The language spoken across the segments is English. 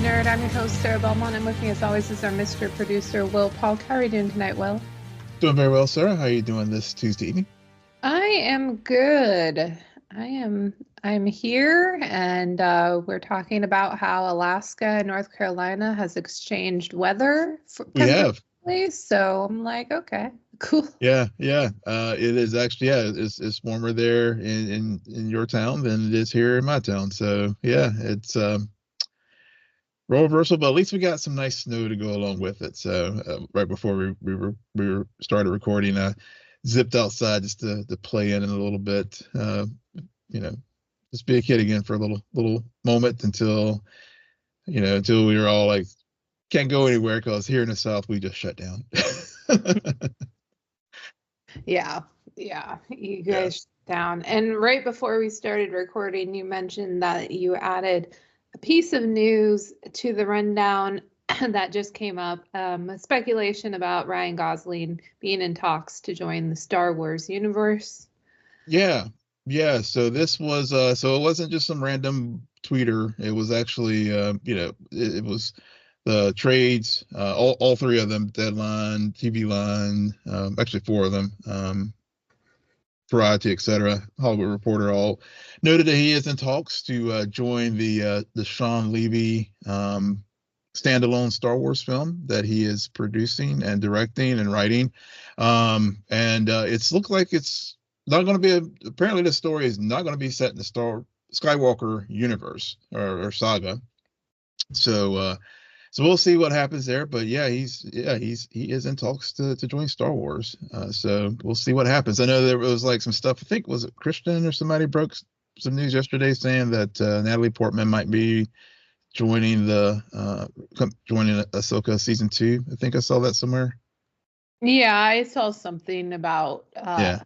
Nerd. I'm your host, Sarah Belmont, and with me, as always, is our Mr. Producer, Will Polk. How are you doing tonight, Will? Doing very well, Sarah. How are you doing this Tuesday evening? I am good. I'm here, and we're talking about how Alaska and North Carolina has exchanged weather We have. temporarily. So I'm like, okay, cool. Yeah. It is actually, it's warmer there in your town than it is here in my town. So yeah, it's role reversal, but at least we got some nice snow to go along with it. So right before we started recording, I zipped outside just to play in a little bit. You know, just be a kid again for a little moment until we were all like can't go anywhere because here in the South we just shut down. Yeah, you guys shut down. And right before we started recording, you mentioned that you added a piece of news to the rundown that just came up, a speculation about Ryan Gosling being in talks to join the Star Wars universe. Yeah. So this was so it wasn't just some random tweeter. It was actually it was the trades, all three of them, Deadline, TV Line, actually four of them, Variety, etc. Hollywood Reporter all noted that he is in talks to join the Sean Levy standalone Star Wars film that he is producing and directing and writing. And it's looked like it's not going to be apparently the story is not going to be set in the Skywalker universe or saga. So we'll see what happens there. But yeah, he is in talks to join Star Wars. So we'll see what happens. I know there was like some stuff. I think was it Christian or somebody broke some news yesterday saying that Natalie Portman might be joining Ahsoka season 2. I think I saw that somewhere. Yeah, I saw something about Yeah.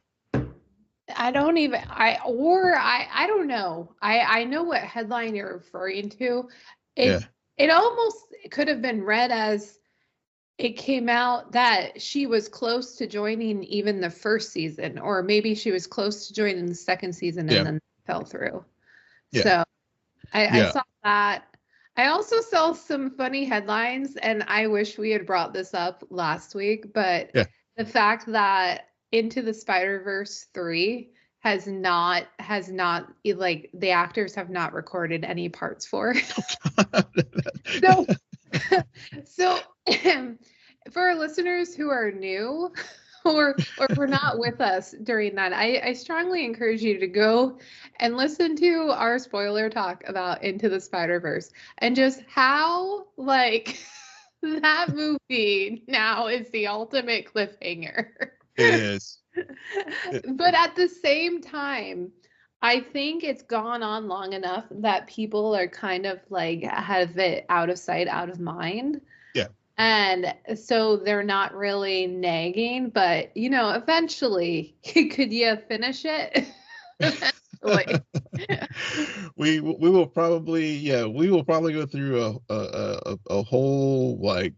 I don't know. I know what headline you're referring to. Yeah. It almost could have been read as it came out that she was close to joining even the first season, or maybe she was close to joining the second season and then fell through. Yeah. So I saw that. I also saw some funny headlines, and I wish we had brought this up last week, but the fact that Into the Spider-Verse 3 has not like the actors have not recorded any parts for. So for our listeners who are new or were not with us during that, I strongly encourage you to go and listen to our spoiler talk about Into the Spider-Verse and just how like that movie now is the ultimate cliffhanger. It is. But at the same time, I think it's gone on long enough that people are kind of like have it out of sight, out of mind. Yeah. And so they're not really nagging, but eventually, could you finish it? we will probably go through a whole like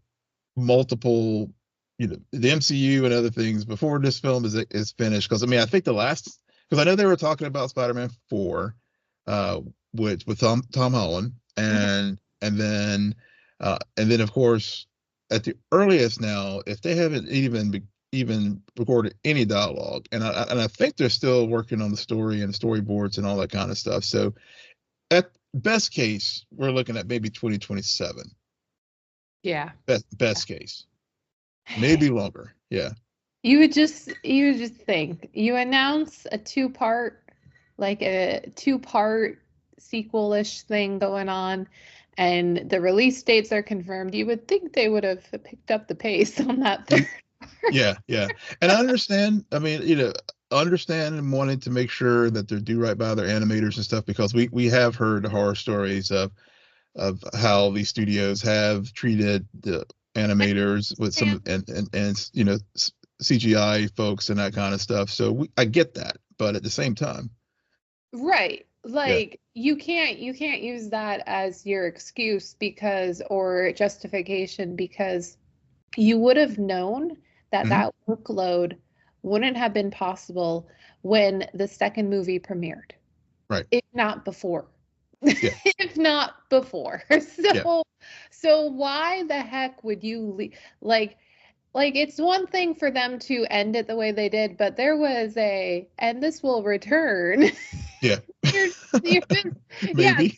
multiple the MCU and other things before this film is finished, because I mean I think because I know they were talking about Spider-Man 4 with Tom Holland and then of course at the earliest now, if they haven't even recorded any dialogue, and I think they're still working on the story and the storyboards and all that kind of stuff. So at best case, we're looking at maybe 2027. Yeah. Best case. Maybe longer. Yeah. You would just think you announce a two-part sequel-ish thing going on, and the release dates are confirmed. You would think they would have picked up the pace on that third. Yeah. And I understand. I mean, understand and wanting to make sure that they do right by their animators and stuff, because we have heard horror stories of how these studios have treated the animators with some and CGI folks and that kind of stuff. So I get that, but at the same time, right, like you can't use that as your excuse or justification, because you would have known that that workload wouldn't have been possible when the second movie premiered. Right. If not before. If not before. So So why the heck would you like it's one thing for them to end it the way they did, but there was and this will return. Yeah. You're just, yeah, Maybe.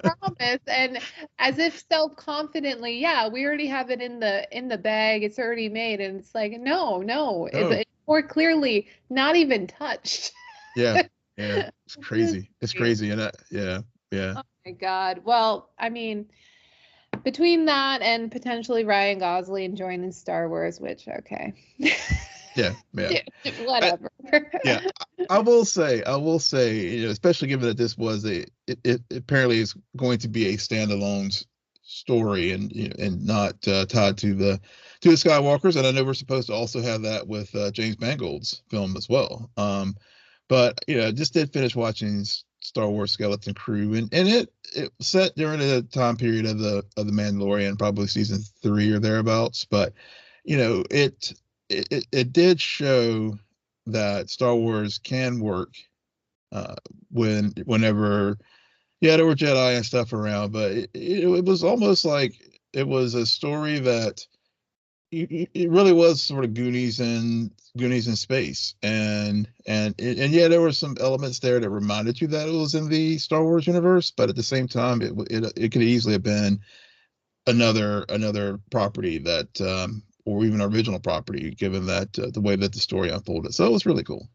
promise, and as if self-confidently, yeah, we already have it in the bag, it's already made, and it's like, no, Oh, it's more clearly not even touched. yeah. Yeah. It's This is crazy. It's crazy. crazy. And yeah. Yeah. Oh my God. Well, I mean, between that and potentially Ryan Gosling joining Star Wars, which okay. Yeah. Yeah. Whatever. Yeah, I will say, especially given that this was it apparently is going to be a standalone story and and not tied to the Skywalkers, and I know we're supposed to also have that with James Mangold's film as well. But just did finish watching Star Wars Skeleton Crew, and it set during the time period of the Mandalorian, probably season 3 or thereabouts, but it did show that Star Wars can work whenever there were Jedi and stuff around, but it was almost like it was a story that it really was sort of Goonies in space, and yeah, there were some elements there that reminded you that it was in the Star Wars universe, but at the same time, it could easily have been another property that or even original property, given that the way that the story unfolded. So it was really cool.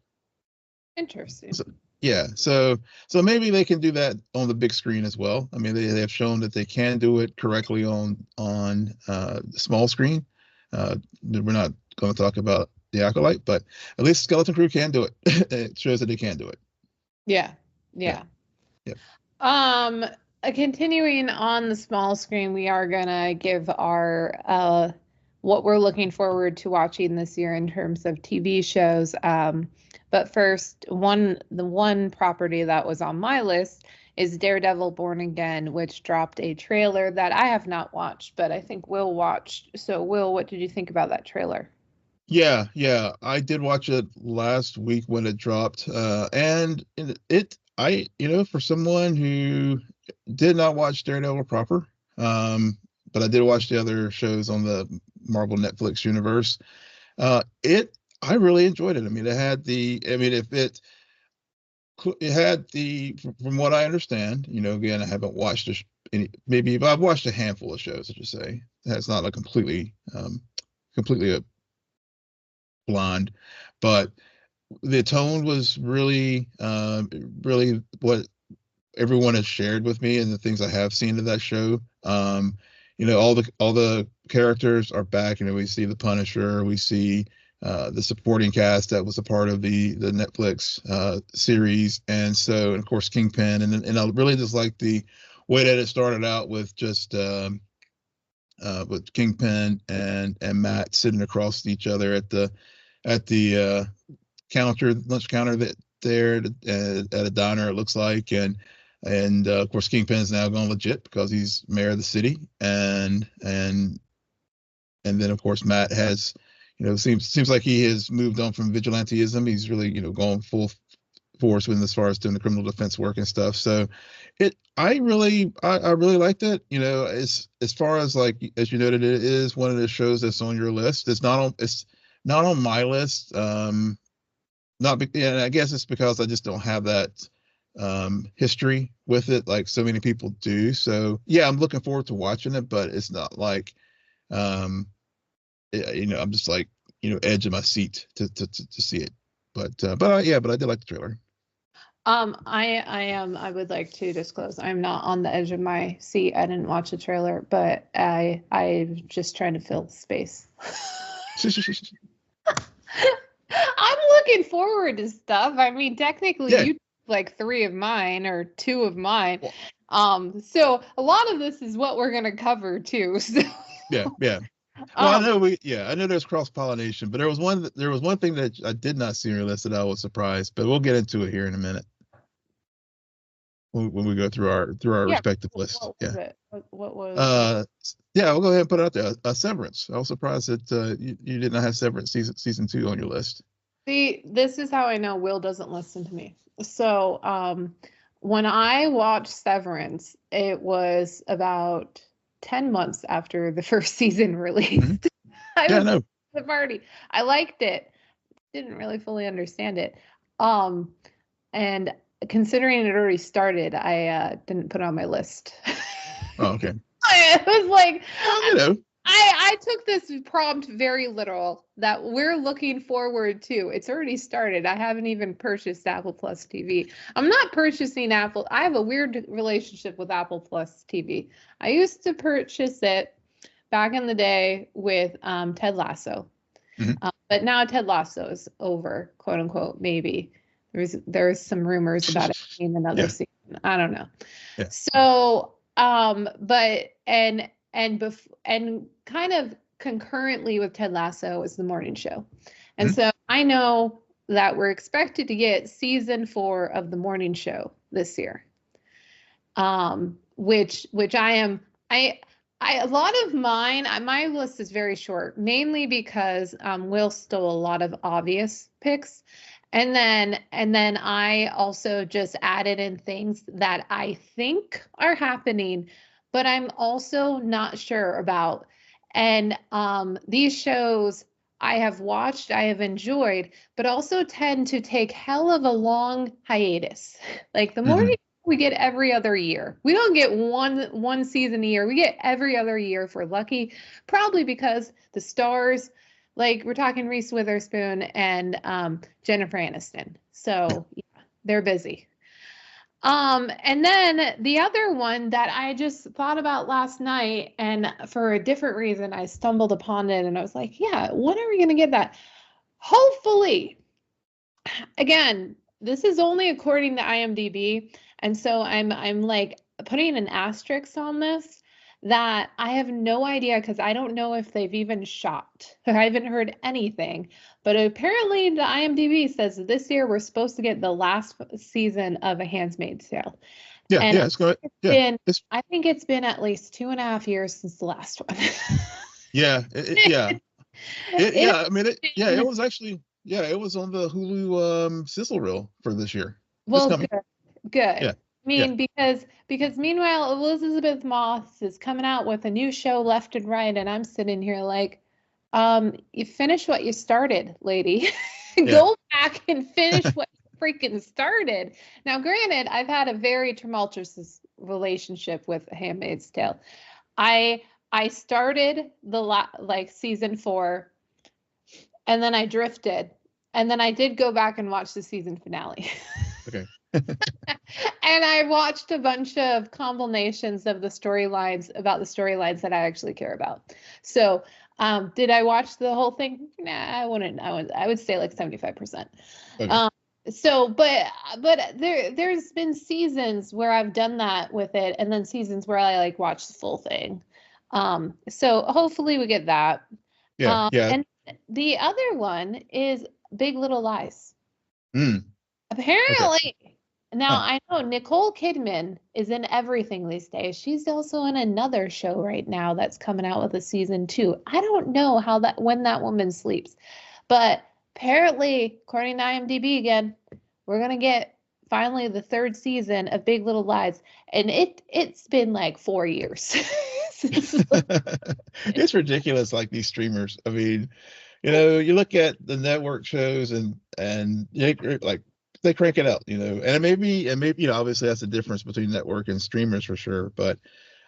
Interesting. So, yeah, so maybe they can do that on the big screen as well. I mean, they have shown that they can do it correctly on the small screen. We're not going to talk about the Acolyte, but at least Skeleton Crew can do it. It shows that they can do it. Yeah. Yeah. Yeah. Yeah. Continuing on the small screen, we are gonna give our what we're looking forward to watching this year in terms of TV shows. But first, the one property that was on my list is Daredevil Born Again, which dropped a trailer that I have not watched, but I think Will watched. So, Will, what did you think about that trailer? Yeah, I did watch it last week when it dropped, and for someone who did not watch Daredevil proper, but I did watch the other shows on the Marvel Netflix universe. I really enjoyed it. I mean, it had from what I understand, again, I haven't watched maybe I've watched a handful of shows, I should say. That's not like completely a blind, but the tone was really what everyone has shared with me and the things I have seen of that show. All the characters are back. We see the Punisher, we see the supporting cast that was a part of the Netflix series, and of course Kingpin, and I really just like the way that it started out with just with Kingpin and Matt sitting across each other at the lunch counter that there at a diner, it looks like, and of course Kingpin's now gone legit because he's mayor of the city, and then of course Matt has seems like he has moved on from vigilanteism. He's really gone full force with as far as doing the criminal defense work and stuff. So I really liked it. As far as, like, as you noted, it is one of the shows that's on your list. It's not on my list. And I guess it's because I just don't have that history with it like so many people do. So yeah, I'm looking forward to watching it, but it's not like I'm just like edge of my seat to see it. But I did like the trailer. I would like to disclose I'm not on the edge of my seat. I didn't watch the trailer, but I'm just trying to fill space. I'm looking forward to stuff. I mean, technically, Yeah. you like 3 of mine or 2 of mine. So a lot of this is what we're gonna cover too. So. Yeah. Well, I know there's cross pollination, but there was one thing that I did not see on your list that I was surprised, but we'll get into it here in a minute when we go through our respective lists. What was it? What was? Yeah, we'll go ahead and put it out there. Severance. I was surprised that you did not have Severance season 2 on your list. See, this is how I know Will doesn't listen to me. So, when I watched Severance, it was about 10 months after the first season released. Mhm. I Yeah, was no. at the party. I liked it. Didn't really fully understand it. And considering it already started, I didn't put it on my list. Oh, okay. I was like, Well, you know. I took this prompt very literal that we're looking forward to. It's already started. I haven't even purchased Apple Plus TV. I'm not purchasing Apple. I have a weird relationship with Apple Plus TV. I used to purchase it back in the day with Ted Lasso. Mhm. But now Ted Lasso is over, quote unquote, maybe. There's some rumors about it being another Yeah. season. I don't know. Yeah. So, but and kind of concurrently with Ted Lasso is the morning show. And Mhm. so I know that we're expected to get season 4 of the morning show this year. Which I a lot of mine, my list is very short, mainly because Will stole a lot of obvious picks. And then I also just added in things that I think are happening, but I'm also not sure about. And these shows I have watched, I have enjoyed, but also tend to take hell of a long hiatus. Like the morning Mhm. we get every other year. We don't get one season a year. We get every other year if we're lucky. Probably because the stars, like we're talking Reese Witherspoon and Jennifer Aniston. So yeah, they're busy. And then the other one that I just thought about last night, and for a different reason, I stumbled upon it and I was like, yeah, when are we gonna get that? Hopefully, again, this is only according to IMDb, and so I'm like putting an asterisk on this that I have no idea because I don't know if they've even shot. I haven't heard anything, but apparently the IMDb says that this year we're supposed to get the last season of A Handmaid's Tale, Yeah. and Yeah. It's going. it's Yeah. been It's I think it's been at least 2.5 years since the last one. yeah. Yeah. It's Yeah. I mean, yeah. It been was actually. Yeah. It was on the Hulu sizzle reel for this year. It's well, coming. good. Good. Yeah. I Yeah. mean, because meanwhile, Elizabeth Moss is coming out with a new show left and right, and I'm sitting here like, you finish what you started, lady. Yeah. Go back and finish what you freaking started. Now, granted, I've had a very tumultuous relationship with Handmaid's Tale. I started like season 4, and then I drifted, and then I did go back and watch the season finale. Okay. And I watched a bunch of combinations of the storylines about the storylines that I actually care about. So, did I watch the whole thing? Nah, I wouldn't. I would say like 75%. Okay. Um, so, but there's been seasons where I've done that with it, and then seasons where I like watch the full thing. So hopefully we get that. Yeah. Yeah. And the other one is Big Little Lies. Mm. Okay. Apparently, now Huh. I know Nicole Kidman is in everything these days. She's also in another show right now that's coming out with a season 2. I don't know when that woman sleeps, but apparently, according to IMDb again, we're gonna get finally the 3rd season of Big Little Lies, and it's been like 4 years. It's ridiculous, like these streamers. I mean, you look at the network shows and like they crank it out, and it maybe, obviously that's the difference between network and streamers for sure. But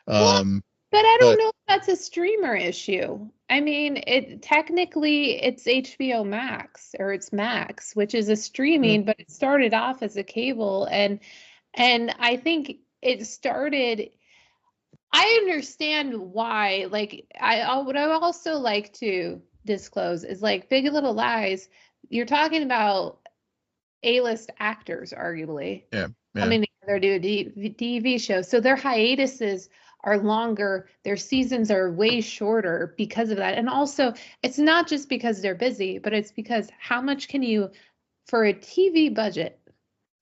Well, um, but I don't but know if that's a streamer issue. I mean, it's HBO Max or it's Max, which is a yeah, streaming, but it started off as a cable and I think it started I understand why. Like what I would also like to disclose is like Big Little Lies, you're talking about A-list actors, arguably, yeah, yeah, coming together to do a TV show. So their hiatuses are longer, their seasons are way shorter because of that. And also, it's not just because they're busy, but it's because how much can you, for a TV budget,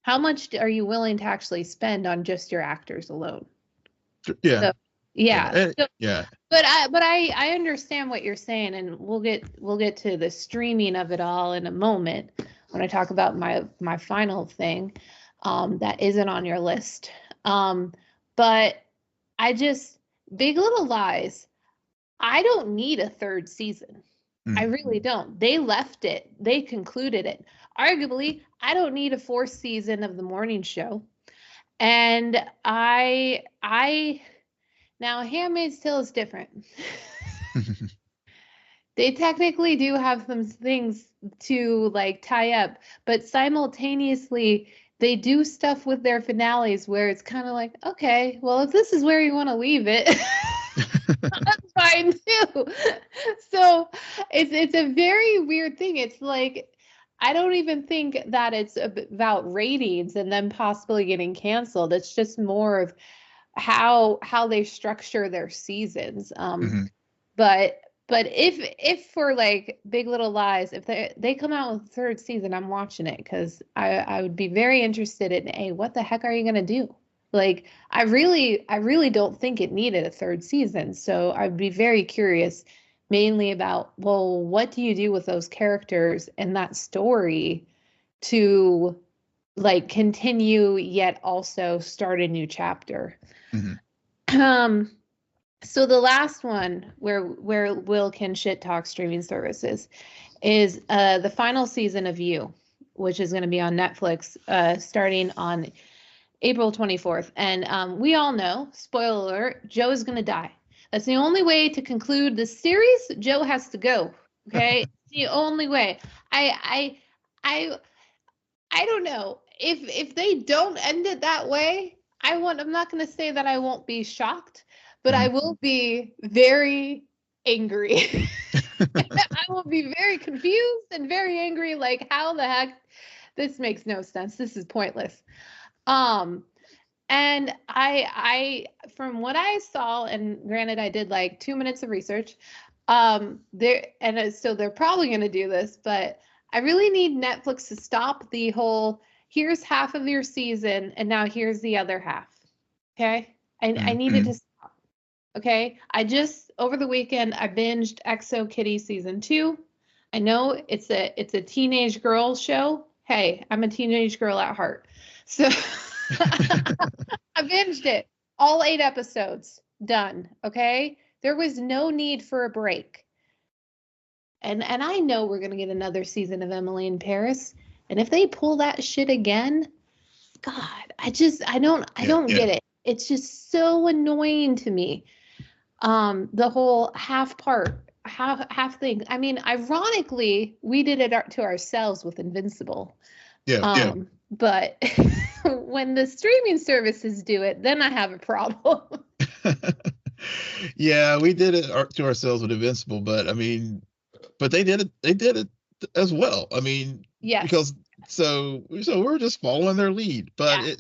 how much are you willing to actually spend on just your actors alone? yeah, So, yeah. So, yeah. but I understand what you're saying, and we'll get to the streaming of it all in a moment when I talk about my final thing, that isn't on your list. But I just Big Little Lies, I don't need a third season. I really don't. They left it. They concluded it. Arguably, I don't need a fourth season of the morning show. And now Handmaid's Tale is different. They technically do have some things to like tie up, but simultaneously they do stuff with their finales where it's kind of like, okay, well, if this is where you want to leave it, that's fine too. So it's a very weird thing. It's like, I don't even think that it's about ratings and then possibly getting canceled. It's just more of how they structure their seasons. But if for like Big Little Lies, if they come out with a third season, I'm watching it because I would be very interested in, hey, what the heck are you gonna do? Like I really don't think it needed a third season. So I'd be very curious mainly about, well, what do you do with those characters and that story to like continue yet also start a new chapter. So the last one where Will can shit talk streaming services is the final season of You, which is going to be on Netflix starting on April 24th. And we all know, spoiler alert, Joe is going to die. That's the only way to conclude the series. Joe has to go. Okay, it's the only way. I don't know if they don't end it that way. I'm not going to say that I won't be shocked, but I will be very angry. I will be very confused and very angry. Like, how the heck? This makes no sense. This is pointless. And I from what I saw, and granted, I did like 2 minutes of research. So they're probably going to do this, but I really need Netflix to stop the whole, here's half of your season, and now here's the other half. Okay? I need it to stop. Okay? Over the weekend, I binged Exo Kitty season 2. I know it's a teenage girl show. Hey, I'm a teenage girl at heart. So I binged it. All 8 episodes. Done. Okay? There was no need for a break. And I know we're going to get another season of Emily in Paris. And if they pull that shit again, God, I don't get it. It's just so annoying to me. The whole half thing. I mean, ironically, we did it to ourselves with Invincible. But when the streaming services do it, then I have a problem. Yeah, we did it to ourselves with Invincible, but I mean, but they did it as well. I mean, yes. Because so we're just following their lead, but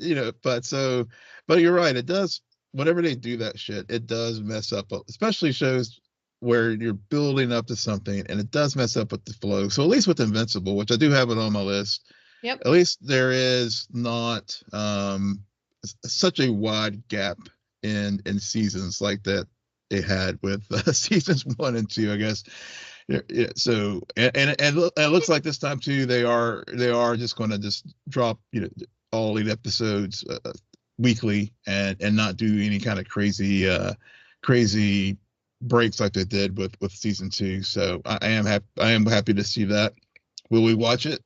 but you're right. It does, whenever they do that shit, it does mess up, especially shows where you're building up to something, and it does mess up with the flow. So at least with Invincible, which I do have it on my list, yep. At least there is not such a wide gap in seasons like that it had with seasons 1 and 2, I guess. Yeah, so and it looks like this time too they are just going to just drop all 8 episodes weekly and not do any kind of crazy breaks like they did with season 2. So I am happy to see that. Will we watch it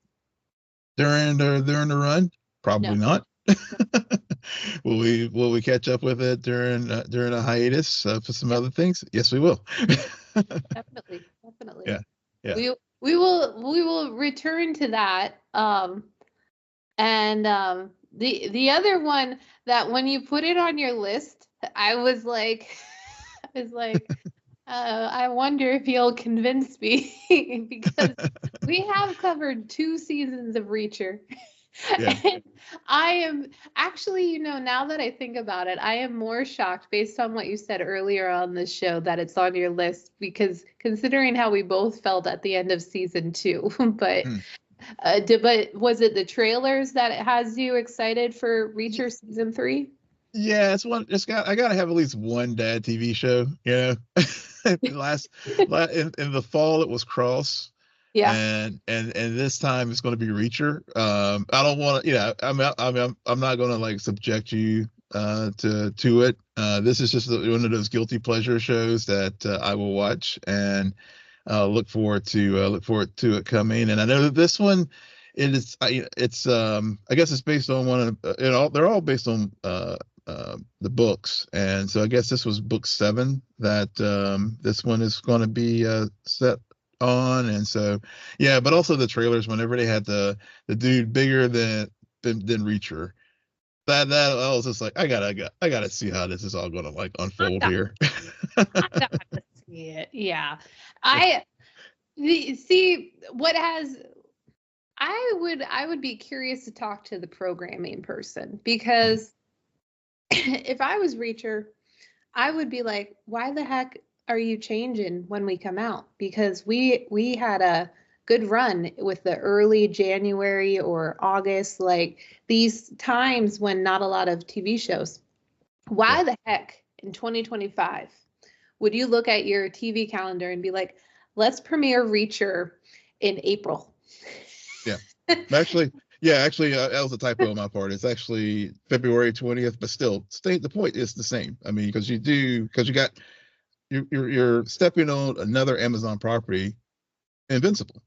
during the run? Probably not. Will we catch up with it during a hiatus for some other things? Yes, we will. Definitely. Yeah. We will return to that. And the other one that when you put it on your list, I was like, I wonder if you'll convince me because we have covered 2 seasons of Reacher. Yeah. And I am actually, now that I think about it, I am more shocked based on what you said earlier on this show that it's on your list, because considering how we both felt at the end of season 2, but was it the trailers that it has you excited for Reacher season 3? Yeah, I gotta have at least one dad TV show, in the fall it was Cross. Yeah. And this time it's going to be Reacher. I don't want to, I'm not going to like subject you to it. This is just one of those guilty pleasure shows that I will watch and look forward to it coming. And I know that this one, I guess it's based on one of they're all based on the books, and so I guess this was book 7 that this one is going to be set on. And so yeah, but also the trailers, whenever they had the dude bigger than Reacher, that I was just like, I gotta see how this is all gonna like unfold here. I gotta see it. Yeah. See what has I would be curious to talk to the programming person, because if I was Reacher, I would be like, why the heck are you changing when we come out? Because we had a good run with the early January or August, like these times when not a lot of TV shows. Why the heck in 2025 would you look at your TV calendar and be like, let's premiere Reacher in April? Yeah. Actually, that was a typo on my part. It's actually February 20th, but still, the point is the same. I mean, because you're stepping on another Amazon property, Invincible.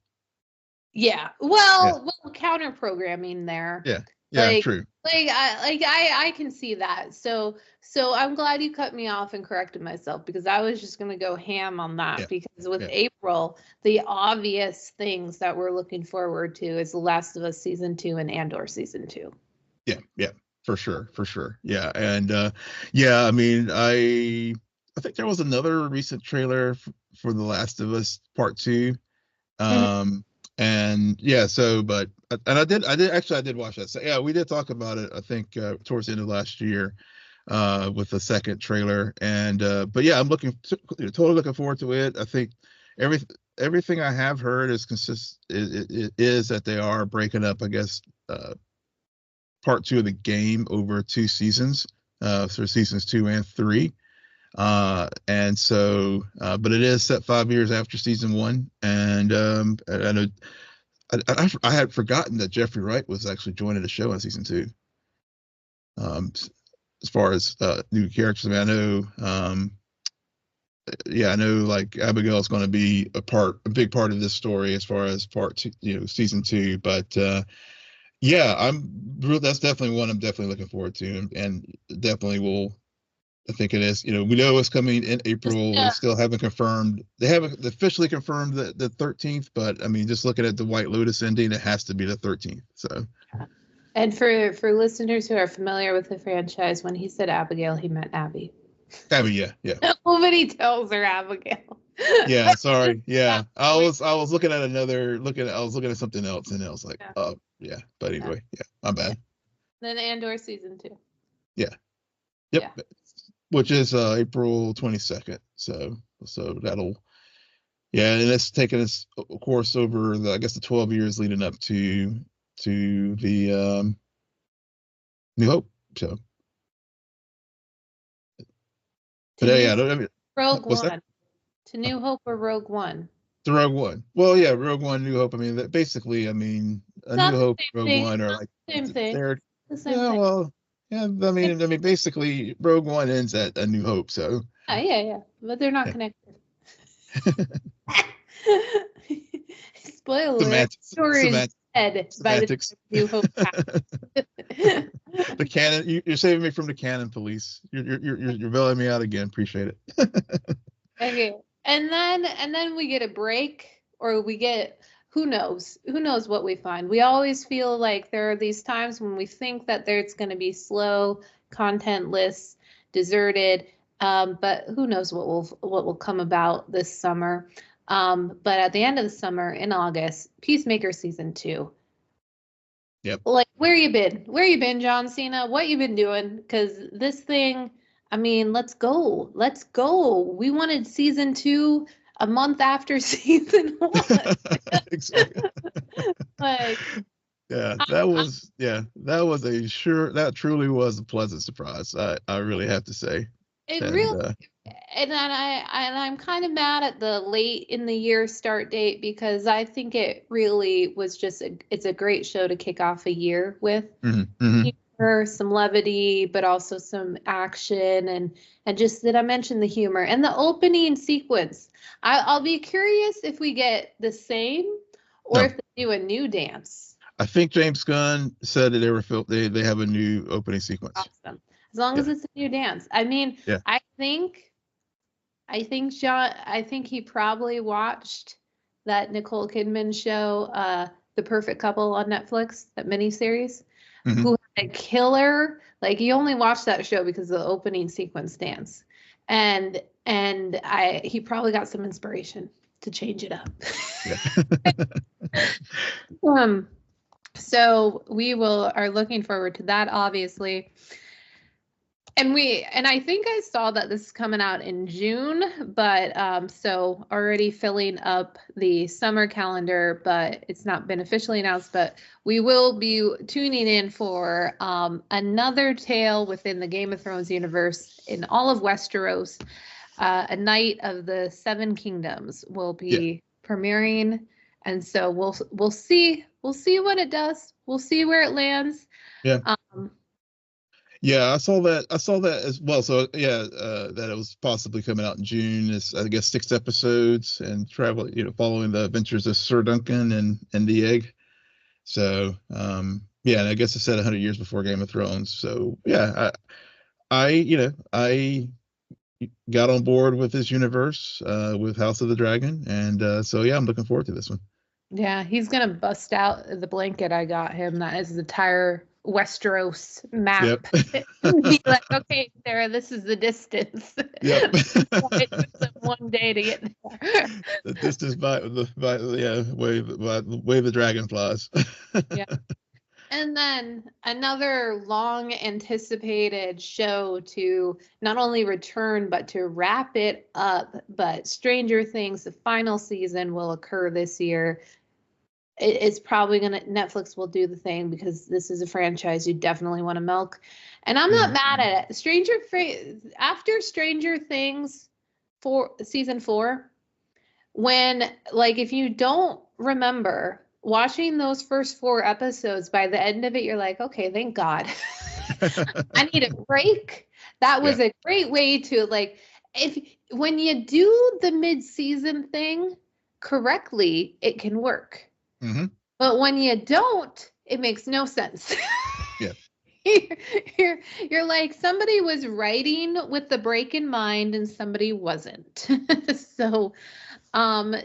Yeah. Well, counter programming there. Yeah. Yeah, true. I can see that. So I'm glad you cut me off and corrected myself, because I was just going to go ham on that. Yeah. Because with April, the obvious things that we're looking forward to is The Last of Us season 2 and Andor season 2. Yeah, for sure. Yeah, and I mean, I think there was another recent trailer for The Last of Us Part 2. And yeah, but I did watch that. So yeah, we did talk about it, I think, towards the end of last year, with the second trailer. And but yeah, I'm totally looking forward to it. I think everything I have heard is is that they are breaking up, I guess, part 2 of the game over 2 seasons, so seasons 2 and 3. And so, but it is set 5 years after season 1. And I know I had forgotten that Jeffrey Wright was actually joining the show in season 2. As far as new characters, I mean, I know like Abigail is going to be a big part of this story as far as part 2, season 2. But yeah, that's definitely one I'm definitely looking forward to, and definitely will. I think it is. We know it's coming in April. Yeah. They still haven't confirmed. They haven't officially confirmed the 13th, but I mean, just looking at the White Lotus ending, it has to be the 13th. So. And for listeners who are familiar with the franchise, when he said Abigail, he meant Abby. Abby, yeah. Nobody tells her Abigail. Yeah, sorry. Yeah, I was looking at something else, and I was like, yeah. But anyway, yeah, I'm bad. Then Andor season 2. Yeah. Yep. Yeah. Which is April 22nd. So that'll, and it's taken us, of course, over the 12 years leading up to the New Hope. So today, Rogue One. To New Hope or Rogue One? To Rogue One. Well, yeah, Rogue One, New Hope. I mean, basically, I mean, New Hope, Rogue One are like same thing. They're the same thing. Well. Yeah, I mean, basically, Rogue One ends at A New Hope, so. Yeah, but they're not connected. Spoiler alert, story is dead by the New Hope. The canon, you're saving me from the canon police. You're bailing me out again. Appreciate it. Okay, and then we get a break, or we get. Who knows what we find. We always feel like there are these times when we think that there's going to be slow, contentless, deserted, but who knows what will come about this summer. But at the end of the summer, in August, Peacemaker season 2. Yep. Like, where you been, John Cena? What you been doing? Because this thing, I mean, let's go. We wanted season 2 a month after season 1. Exactly. Like, that truly was a pleasant surprise. I really have to say. And I'm kind of mad at the late in the year start date, because I think it really was it's a great show to kick off a year with. Mm-hmm. humor, some levity, but also some action, and just did I mention the humor and the opening sequence? I'll be curious if we get the same or No, if they do a new dance. I think James Gunn said that they have a new opening sequence. Awesome. As long as Yeah, it's a new dance. I mean, yeah. I think he probably watched that Nicole Kidman show, The Perfect Couple on Netflix, that miniseries, Hmm. who had a killer, like you only watch that show because of the opening sequence dance. And he probably got some inspiration to change it up. Yeah. Um, so we are looking forward to that, obviously. And I think I saw that this is coming out in June, but so already filling up the summer calendar, but it's not been officially announced. But we will be tuning in for another tale within the Game of Thrones universe in all of Westeros. A Night of the Seven Kingdoms will Yeah. be premiering, and so we'll see what it does. We'll see where it lands. Yeah. Um, Yeah, I saw that as well. So yeah, that it was possibly coming out in June. It's, I guess, 6 episodes and following the adventures of Sir Duncan and the egg. So yeah, and I guess it's set 100 years before Game of Thrones. So yeah, I got on board with this universe with House of the Dragon, and so yeah, I'm looking forward to this one. Yeah, he's gonna bust out the blanket I got him. That is the entire Westeros Yep. map. And be like, okay, Sarah, this is the distance. Yep. It took them one day to get there. The distance by yeah, way the dragon flies. Yeah. And then another long anticipated show to not only return, but to wrap it up. But Stranger Things, the final season will occur this year. It's probably Netflix will do the thing because this is a franchise you definitely want to milk. And I'm not mad at it. After Stranger Things for season 4, when, like, if you don't remember watching those first 4 episodes, by the end of it, you're like, okay, thank God. I need a break. That was Yeah. a great way to, like, when you do the mid-season thing correctly, it can work. Hmm. But when you don't, it makes no sense. Yeah. You're like, somebody was writing with the break in mind and somebody wasn't. So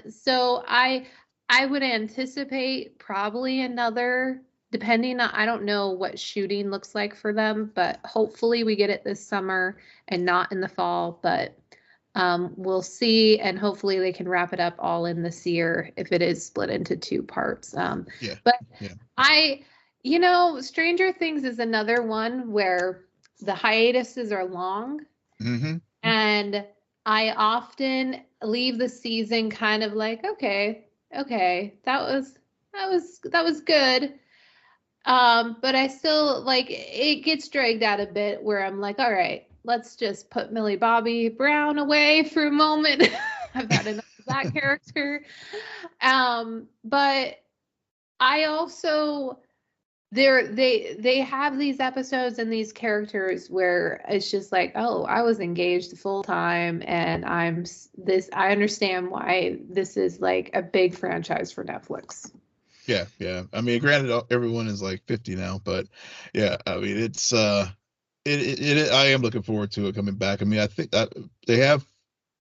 so I would anticipate probably another, depending on, I don't know what shooting looks like for them, but hopefully we get it this summer and not in the fall. But we'll see, and hopefully they can wrap it up all in this year if it is split into 2 parts. Yeah. But Yeah. Stranger Things is another one where the hiatuses are long, Hmm. and I often leave the season kind of like, okay, that was good. But I still, like, it gets dragged out a bit where I'm like, all right, let's just put Millie Bobby Brown away for a moment. I've had enough of that character. But I also they have these episodes and these characters where it's just like, oh, I was engaged full time, and I understand why this is like a big franchise for Netflix. Yeah. Yeah. I mean, granted, everyone is like 50 now, but yeah, I mean, it's I am looking forward to it coming back. I mean, I think that they have.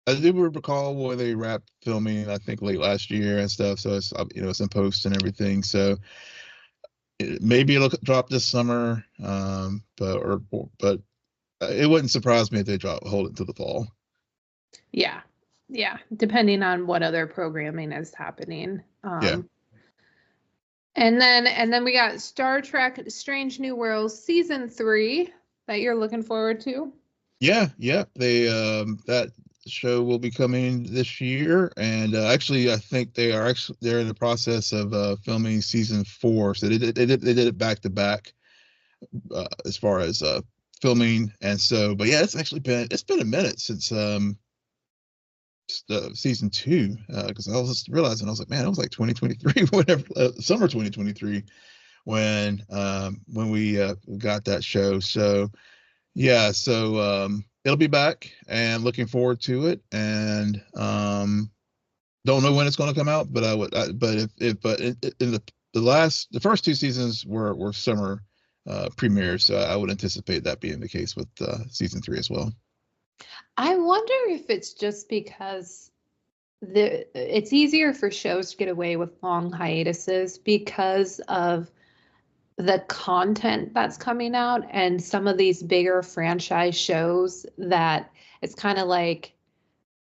I do recall when they wrapped filming, I think late last year and stuff. So it's it's in post and everything. So maybe it'll drop this summer, but it wouldn't surprise me if they hold it to the fall. Yeah. Yeah. Depending on what other programming is happening. Yeah. And then we got Star Trek Strange New Worlds season 3 that you're looking forward to. Yeah. Yeah. That show will be coming this year, and actually, I think they're in the process of filming season 4. So they did it back to back as far as filming, and so, but yeah, it's been a minute since season 2, because I was just realizing, I was like, man, it was like 2023, whatever, summer 2023 when we got that show. So yeah, so it'll be back and looking forward to it. And don't know when it's going to come out, but in the first two seasons were summer premieres, so I would anticipate that being the case with season 3 as well. I wonder if it's just because it's easier for shows to get away with long hiatuses because of the content that's coming out, and some of these bigger franchise shows that it's kind of like,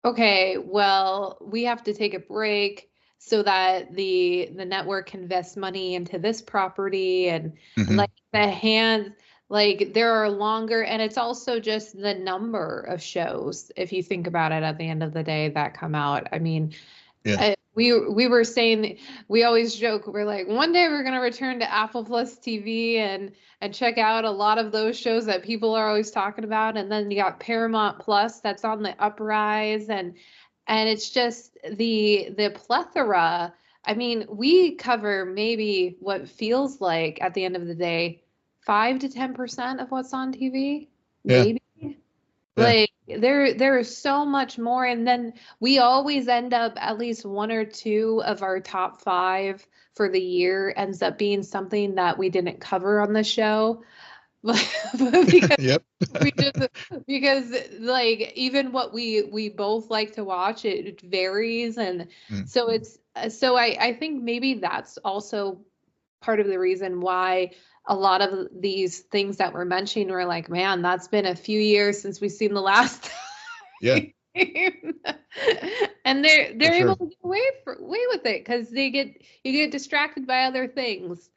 okay, well, we have to take a break so that the network can invest money into this property, and like the hands, like there are longer, and it's also just the number of shows, if you think about it, at the end of the day, that come out. I mean, Yeah. we were saying, we always joke, we're like, one day we're going to return to Apple Plus TV and check out a lot of those shows that people are always talking about. And then you got Paramount Plus that's on the uprise, and it's just the plethora. I mean, we cover maybe what feels like, at the end of the day, 5 to 10% of what's on TV, Yeah. maybe. Yeah. Like there is so much more, and then we always end up, at least one or two of our top 5 for the year ends up being something that we didn't cover on the show. because Yep. we just because like even what we both like to watch, it varies, and so it's so I think maybe that's also part of the reason why a lot of these things that we're mentioning, we're like, man, that's been a few years since we've seen the last Yeah. and they're sure. able to get away with it because you get distracted by other things,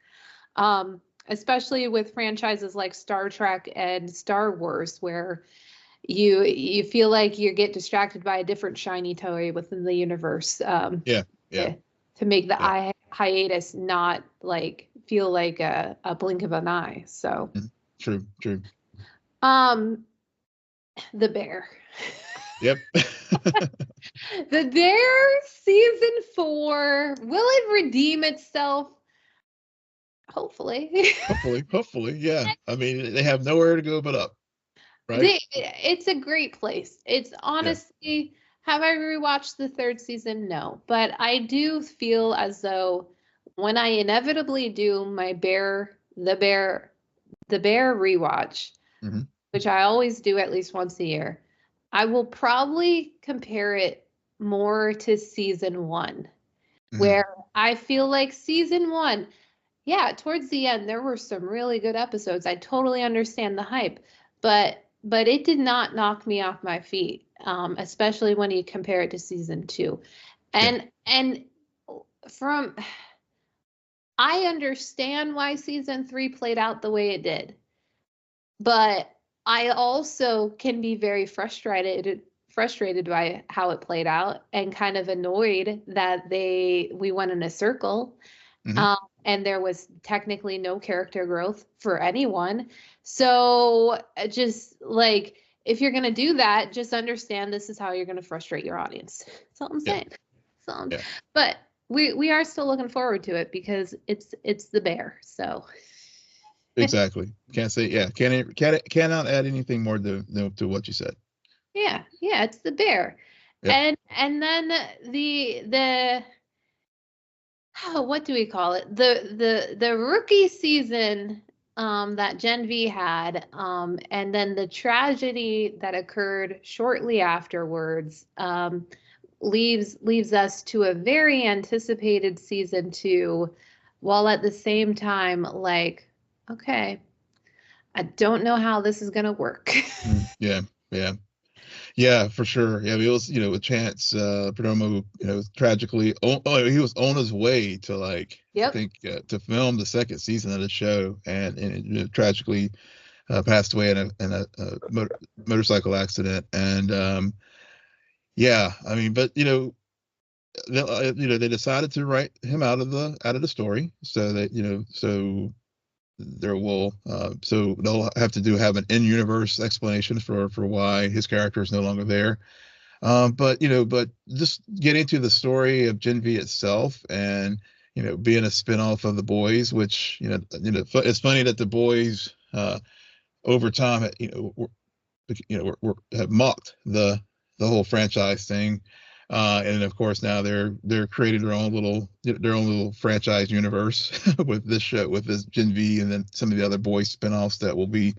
especially with franchises like Star Trek and Star Wars, where you feel like you get distracted by a different shiny toy within the universe. Yeah. To make the hiatus not like feel like a blink of an eye. So True. The Bear. Yep. The Bear season 4, will it redeem itself? Hopefully. Hopefully, yeah. I mean, they have nowhere to go but up, right? It's a great place. It's honestly, have I rewatched the 3rd season? No, but I do feel as though when I inevitably do my the bear rewatch, which I always do at least once a year, I will probably compare it more to season 1, where I feel like season 1, yeah, towards the end, there were some really good episodes. I totally understand the hype, but it did not knock me off my feet, especially when you compare it to season 2. And from, I understand why season 3 played out the way it did, but I also can be very frustrated by how it played out, and kind of annoyed that we went in a circle. And there was technically no character growth for anyone. So just like, if you're going to do that, just understand this is how you're going to frustrate your audience. That's all I'm saying. But we are still looking forward to it because it's the Bear. So exactly. Can't say, cannot add anything more to what you said. Yeah, it's the Bear. And then the what do we call it? The rookie season that Gen V had, and then the tragedy that occurred shortly afterwards, leaves us to a very anticipated season 2, while at the same time, like, okay, I don't know how this is gonna work. Yeah, for sure. Yeah, it was, with Chance Perdomo, tragically, he was on his way to I think to film the 2nd season of the show, and tragically passed away in a motorcycle accident. And I mean, but they decided to write him out of the story, so that so they'll have to have an in-universe explanation for why his character is no longer there. But just getting to the story of Gen V itself, and being a spinoff of The Boys, which it's funny that The Boys over time have mocked the whole franchise thing, and of course now they're creating their own little franchise universe with this show, with this Gen V, and then some of the other Boys spinoffs that will be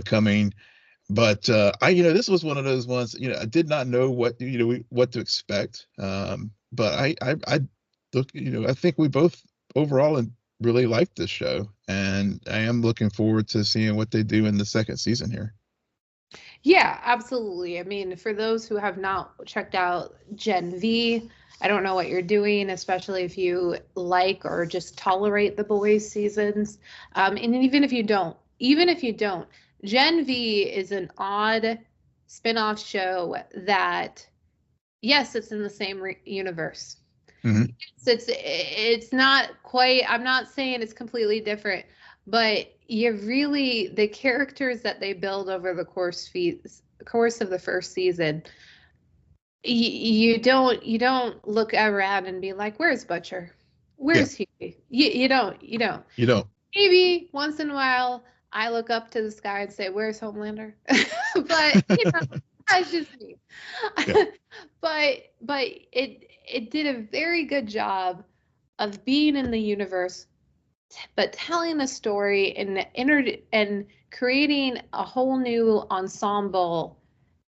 coming. But this was one of those ones. I did not know what to expect. But I look, I think we both overall really liked this show, and I am looking forward to seeing what they do in the second season here. Yeah, absolutely. I mean, for those who have not checked out Gen V, I don't know what you're doing, especially if you like or just tolerate the Boys seasons. And even if you don't, Gen V is an odd spin-off show that, yes, it's in the same universe. Mm-hmm. It's not quite, I'm not saying it's completely different, but the characters that they build over the course of the first season, you don't look around and be like, where's Butcher? Where's Huey? You don't. You don't. Maybe once in a while I look up to the sky and say, where's Homelander? But that's just me. Yeah. But it did a very good job of being in the universe, but telling a story and creating a whole new ensemble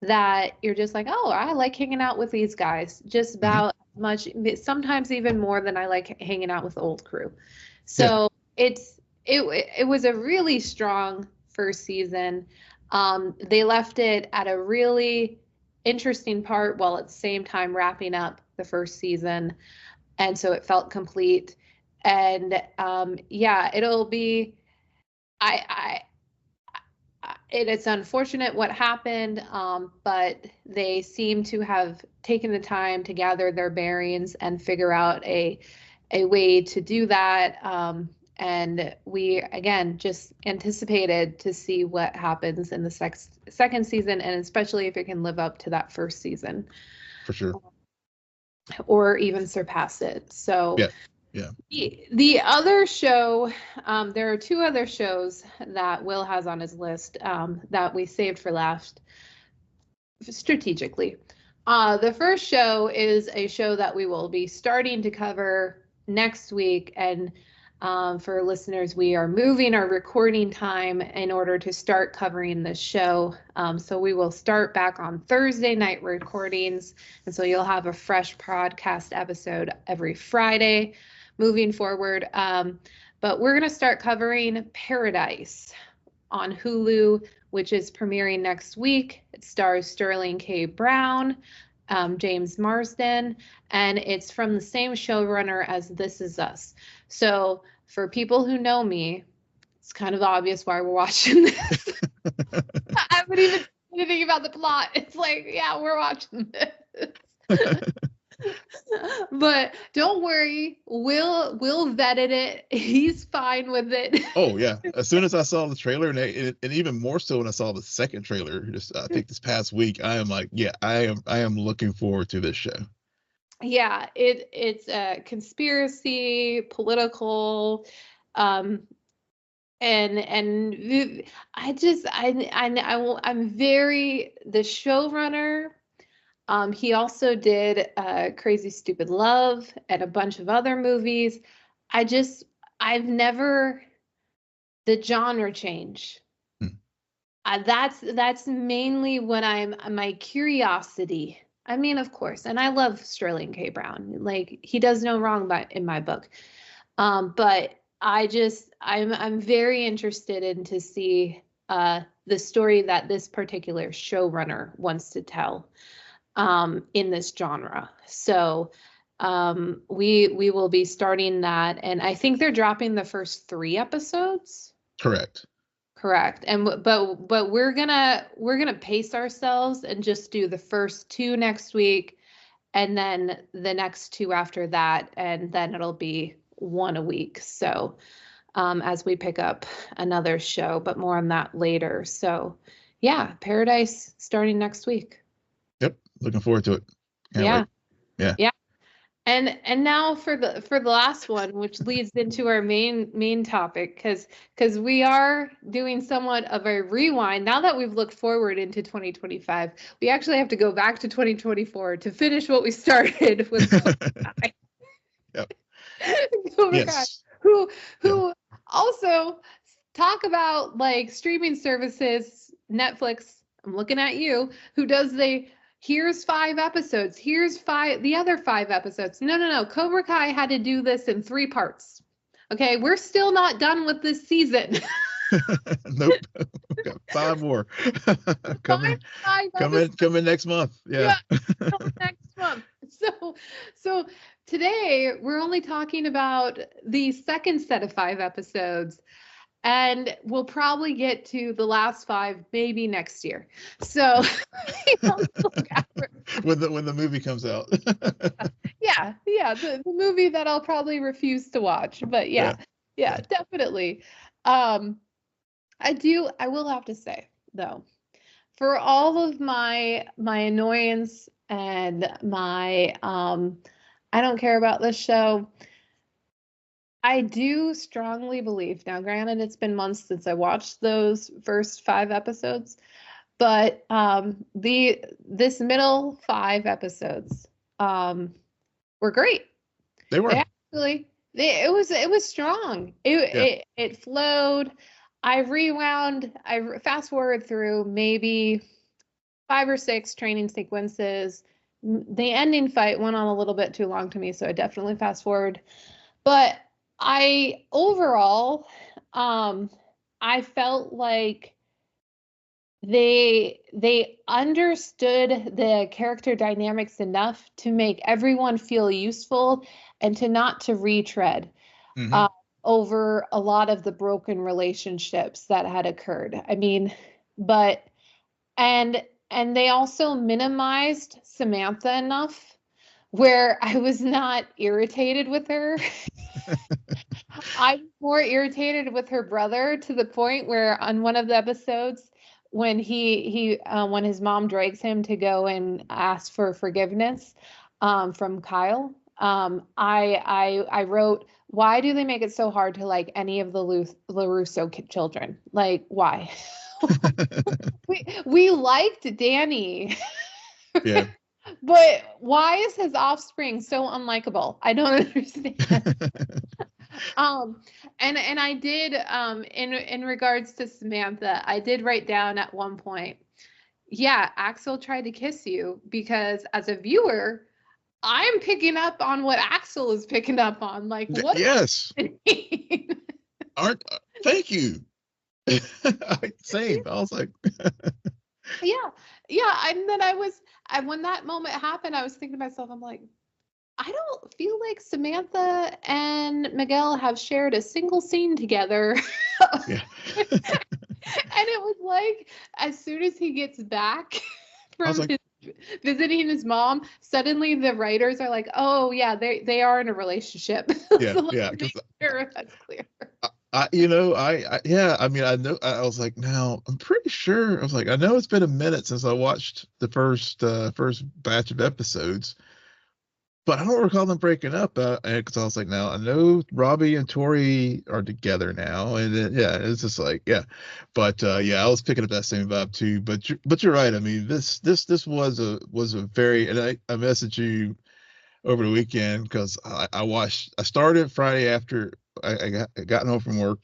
that you're just like, oh, I like hanging out with these guys just about as much, sometimes even more than I like hanging out with the old crew. So it was a really strong first season. They left it at a really interesting part while at the same time wrapping up the first season. And so it felt complete. And it'll be, it's unfortunate what happened, but they seem to have taken the time to gather their bearings and figure out a way to do that. And we, again, just anticipated to see what happens in the second season, and especially if it can live up to that first season. For sure. Or even surpass it. So yeah. The other show, there are two other shows that Will has on his list that we saved for last strategically. The first show is a show that we will be starting to cover next week, and for listeners, we are moving our recording time in order to start covering this show. So we will start back on Thursday night recordings, and so you'll have a fresh podcast episode every Friday moving forward. But we're going to start covering Paradise on Hulu, which is premiering next week. It stars Sterling K. Brown, James Marsden, and it's from the same showrunner as This Is Us. So for people who know me, it's kind of obvious why we're watching this. I haven't even said anything about the plot. It's like, yeah, we're watching this. But don't worry, Will vetted it. He's fine with it. Oh yeah, as soon as I saw the trailer, and even more so when I saw the second trailer, I think this past week, I am like, yeah, I am looking forward to this show. Yeah, it's a conspiracy, political, and I'm very, the showrunner. He also did Crazy Stupid Love and a bunch of other movies. I've never, the genre change. That's mainly what my curiosity. I mean, of course, and I love Sterling K. Brown. Like, he does no wrong in my book. But I'm very interested in to see the story that this particular showrunner wants to tell in this genre. So we will be starting that, and I think they're dropping the first 3 episodes. Correct. And but we're gonna pace ourselves and just do the first 2 next week, and then the next 2 after that, and then it'll be 1 a week. So as we pick up another show, but more on that later. So yeah, Paradise starting next week. Yep, looking forward to it. Yeah. And now for the last one, which leads into our main topic, because we are doing somewhat of a rewind. Now that we've looked forward into 2025, we actually have to go back to 2024 to finish what we started with Cobra Kai. Yep. Cobra Kai, Yes. who Yeah. also talk about like streaming services, Netflix. I'm looking at you. Who does here's 5 episodes. Here's the other 5 episodes. No. Cobra Kai had to do this in 3 parts. Okay, we're still not done with this season. Nope. Got 5 more. Five episodes. Come in next month. Yeah. Next month. So today we're only talking about the second set of 5 episodes. And we'll probably get to the last 5 maybe next year. So when the movie comes out. yeah, the movie that I'll probably refuse to watch. But yeah, definitely. I will have to say though, for all of my annoyance and my I don't care about this show, I do strongly believe, now granted it's been months since I watched those first 5 episodes, but this middle 5 episodes were great. They were. It was strong. It flowed. I fast forward through maybe 5 or 6 training sequences. The ending fight went on a little bit too long to me, so I definitely fast forward. But I overall, I felt like they understood the character dynamics enough to make everyone feel useful and to retread over a lot of the broken relationships that had occurred. I mean, and they also minimized Samantha enough where I was not irritated with her. I'm more irritated with her brother to the point where on one of the episodes when when his mom drags him to go and ask for forgiveness from Kyle, I wrote, why do they make it so hard to like any of the LaRusso children? Like, why? we liked Danny. Yeah. But why is his offspring so unlikable? I don't understand. And I did in regards to Samantha, I did write down at one point, yeah, Axel tried to kiss you, because as a viewer, I'm picking up on what Axel is picking up on. Like, what? Yes. Thank you. Same. I was like, yeah. And then when that moment happened, I was thinking to myself, I'm like, I don't feel like Samantha and Miguel have shared a single scene together. Yeah. And it was like, as soon as he gets back from visiting his mom, suddenly the writers are like, oh yeah, they are in a relationship. Yeah. So Yeah. sure, that's clear. I mean, I know, I was like, now I'm pretty sure, I was like, I know it's been a minute since I watched the first batch of episodes, but I don't recall them breaking up. Because I was like, now I know Robbie and Tori are together now, and then, it's just like, but I was picking up that same vibe too. But you're right. I mean, this was a very, and I messaged you over the weekend because I started Friday after I got home from work,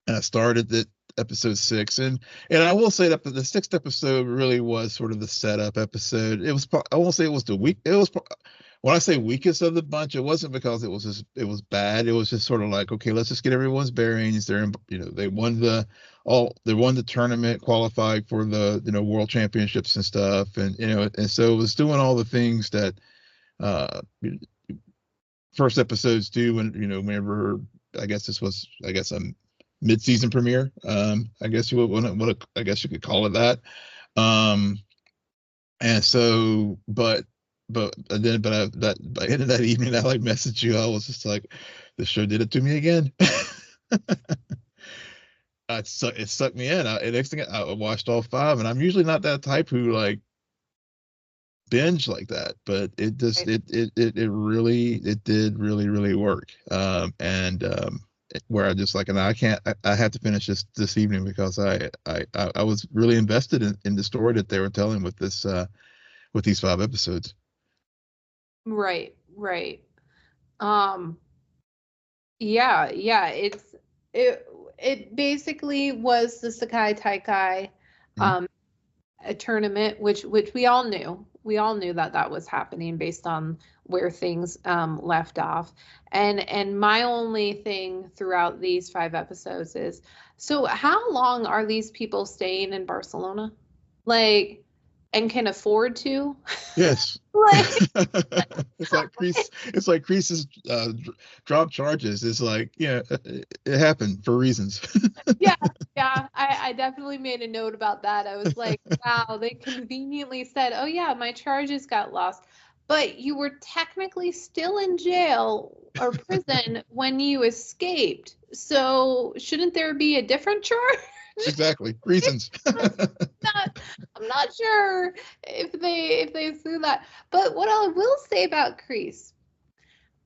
and I started the episode 6, and I will say that the 6th episode really was sort of the setup episode. It was, I won't say it was the weak. It was, when I say weakest of the bunch, it wasn't because it was bad. It was just sort of like, okay, let's just get everyone's bearings. They won the tournament, qualified for the world championships and stuff, and so it was doing all the things that first episodes do whenever, I guess this was a mid-season premiere. I guess you would I guess you could call it that. And so, but by the end of that evening, I like messaged you. I was just like, the show did it to me again. It sucked me in. Next thing I watched all 5, and I'm usually not that type who like binge like that, but it just Right. it did really work. Where I just like, and I have to finish this evening because I was really invested in the story that they were telling with this with these 5 episodes. Right. Right. Um, yeah, it it basically was the Sakai Taikai Mhm. um a tournament, which we all knew. We all knew that that was happening based on where things left off. And my only thing throughout these 5 episodes is, so how long are these people staying in Barcelona? Like, and can afford to? Yes. Like, It's like Crease's drop charges. It's like, yeah, it happened for reasons. yeah, yeah. I definitely made a note about that. I was like, wow, they conveniently said, oh yeah, my charges got lost. But you were technically still in jail or prison when you escaped. So shouldn't there be a different charge? Exactly. Reasons. Not, I'm not sure if they threw that. But what I will say about Crease,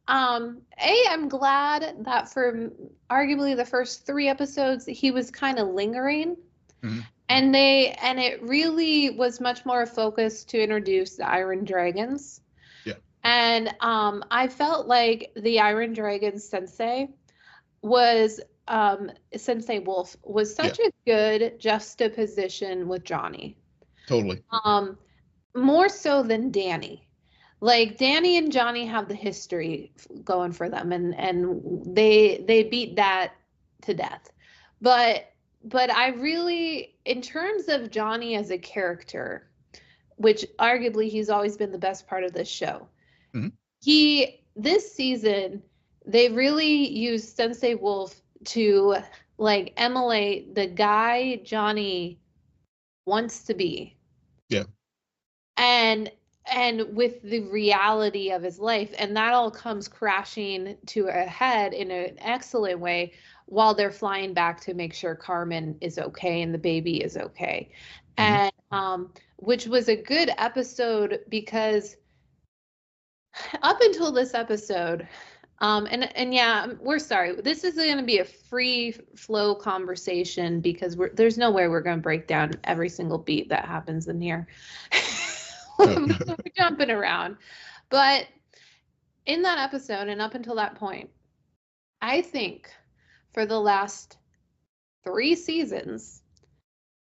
I'm glad that for arguably the first 3 episodes he was kind of lingering, Mhm. and it really was much more focused to introduce the Iron Dragons. Yeah. And I felt like the Iron Dragon was Sensei Wolf was Yeah. such a good juxtaposition with Johnny. Totally. Um, More so than Danny. Like Danny and Johnny have the history going for them, and they beat that to death. But I really, in terms of Johnny as a character, which arguably he's always been the best part of this show, Mhm. this season they really used Sensei Wolf to like emulate the guy Johnny wants to be, Yeah. and with the reality of his life, and that all comes crashing to a head in an excellent way while they're flying back to make sure Carmen is okay and the baby is okay. Mhm. And which was a good episode because up until this episode, and yeah, we're sorry. This is going to be a free flow conversation because there's no way we're going to break down every single beat that happens in here. No. We're jumping around. But in that episode and up until that point, I think for the last 3 seasons,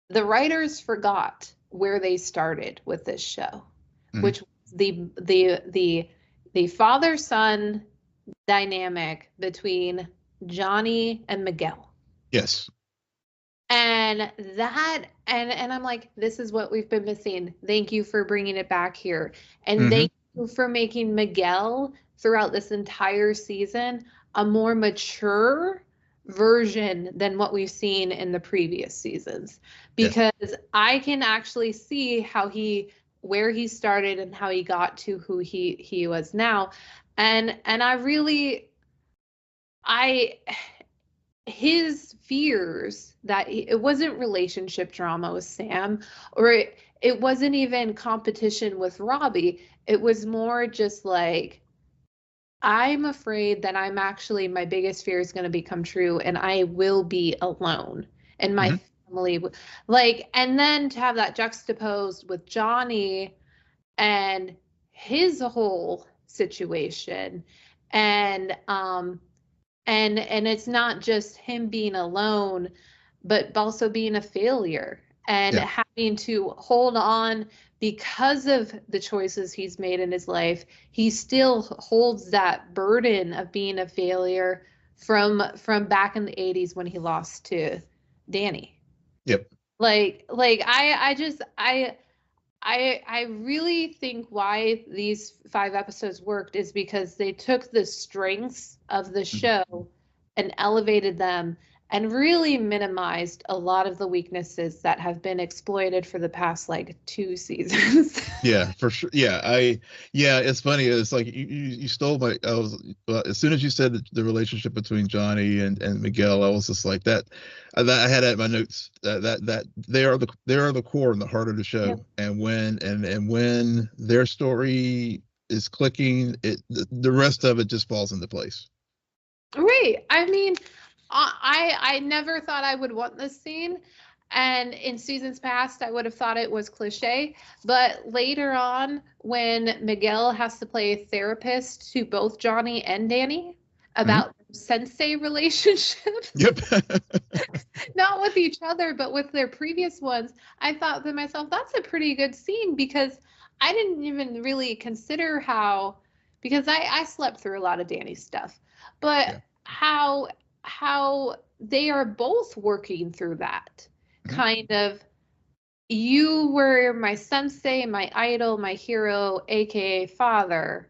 the writers forgot where they started with this show, Mhm. which was the father-son dynamic between Johnny and Miguel. Yes. And I'm like, this is what we've been missing. Thank you for bringing it back here. And Hmm. thank you for making Miguel throughout this entire season a more mature version than what we've seen in the previous seasons, Yeah. because I can actually see where he started and how he got to who he was now. And I really I his fears that it wasn't relationship drama with Sam, or it wasn't even competition with Robbie. It was more just like, I'm afraid that my biggest fear is going to become true and I will be alone and my Hmm. family like, and then to have that juxtaposed with Johnny and his whole situation, and and it's not just him being alone, but also being a failure and Yeah. having to hold on because of the choices he's made in his life. He still holds that burden of being a failure from back in the 80s when he lost to Danny. Yep. Like I really think why these 5 episodes worked is because they took the strengths of the Mhm. show and elevated them, and really minimized a lot of the weaknesses that have been exploited for the past like 2 seasons. Yeah, for sure. Yeah, it's funny. It's like you stole my. I was as soon as you said the relationship between Johnny and Miguel, I was just like that. That I had at my notes that they are the core and the heart of the Yeah. show. And when their story is clicking, the rest of it just falls into place. Right. I mean, I never thought I would want this scene. And in seasons past, I would have thought it was cliche. But later on, when Miguel has to play a therapist to both Johnny and Danny about sensei relationships, Yep. not with each other, but with their previous ones, I thought to myself, that's a pretty good scene because I didn't even really consider because I slept through a lot of Danny's stuff, but Yeah. how they are both working through that Mhm. kind of, you were my sensei, my idol, my hero, aka father.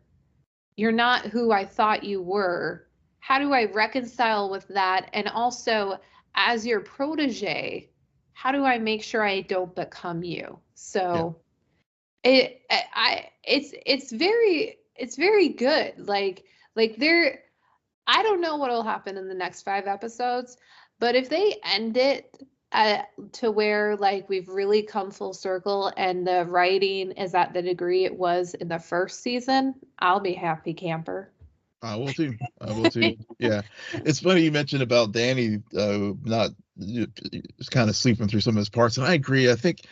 You're not who I thought you were. How do I reconcile with that? And also, as your protege, how do I make sure I don't become you? Yeah. So it's very good. Like there, I don't know what will happen in the next 5 episodes, but if they end it to where like we've really come full circle and the writing is at the degree it was in the first season, I'll be happy camper. I will too. I will too. Yeah, it's funny you mentioned about Danny not kind of sleeping through some of his parts, and I agree. I think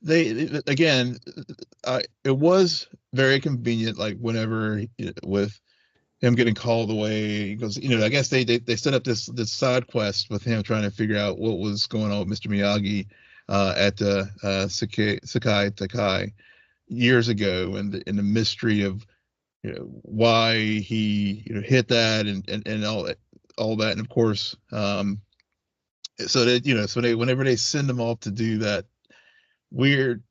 they again, it was very convenient, like whenever with him getting called away, because I guess they set up this side quest with him trying to figure out what was going on with Mr. Miyagi at Sakai Taikai years ago, and the mystery of why he hit that and all that, and of course so that whenever they send them off to do that weird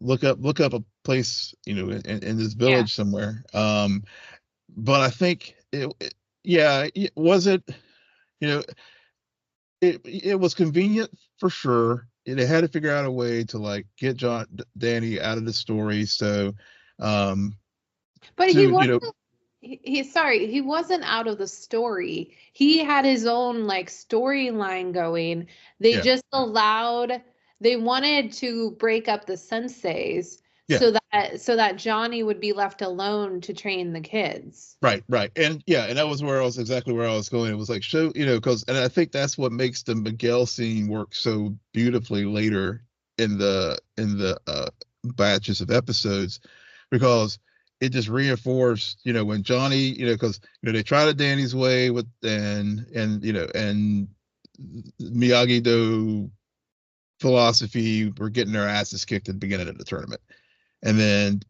look up a place in this Yeah. village somewhere, but I think yeah, was it you know it was convenient for sure. They had to figure out a way to like get Danny out of the story, so um But he to wasn't he wasn't out of the story. He had his own like storyline going. They yeah, just allowed they wanted to break up the senseis yeah. so that Johnny would be left alone to train the kids. Right. And yeah, and that was exactly where I was going. It was like show, because, and I think that's what makes the Miguel scene work so beautifully later in the batches of episodes, because it just reinforced, when Johnny, because they tried it Danny's way with and Miyagi Do philosophy were getting their asses kicked at the beginning of the tournament. And then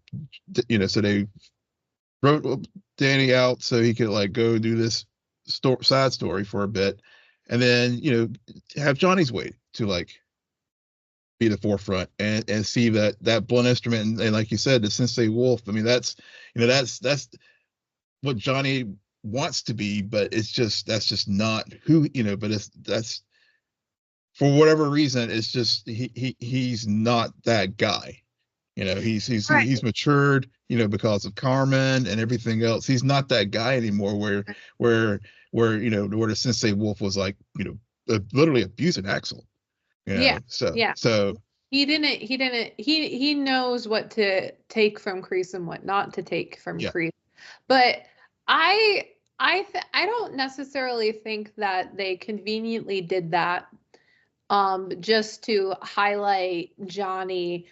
so they wrote Danny out so he could like go do this side story for a bit, and then have Johnny's way to like be the forefront and see that blunt instrument, and like you said, the Sensei Wolf. I mean, that's what Johnny wants to be, but that's just not who But that's for whatever reason, it's just he's not that guy. Right. He's matured, because of Carmen and everything else. He's not that guy anymore. Where where the Sensei Wolf was like, literally abusing Axel. Yeah. So Yeah. He knows what to take from Kreese and what not to take from yeah, Kreese. But I don't necessarily think that they conveniently did that just to highlight Johnny,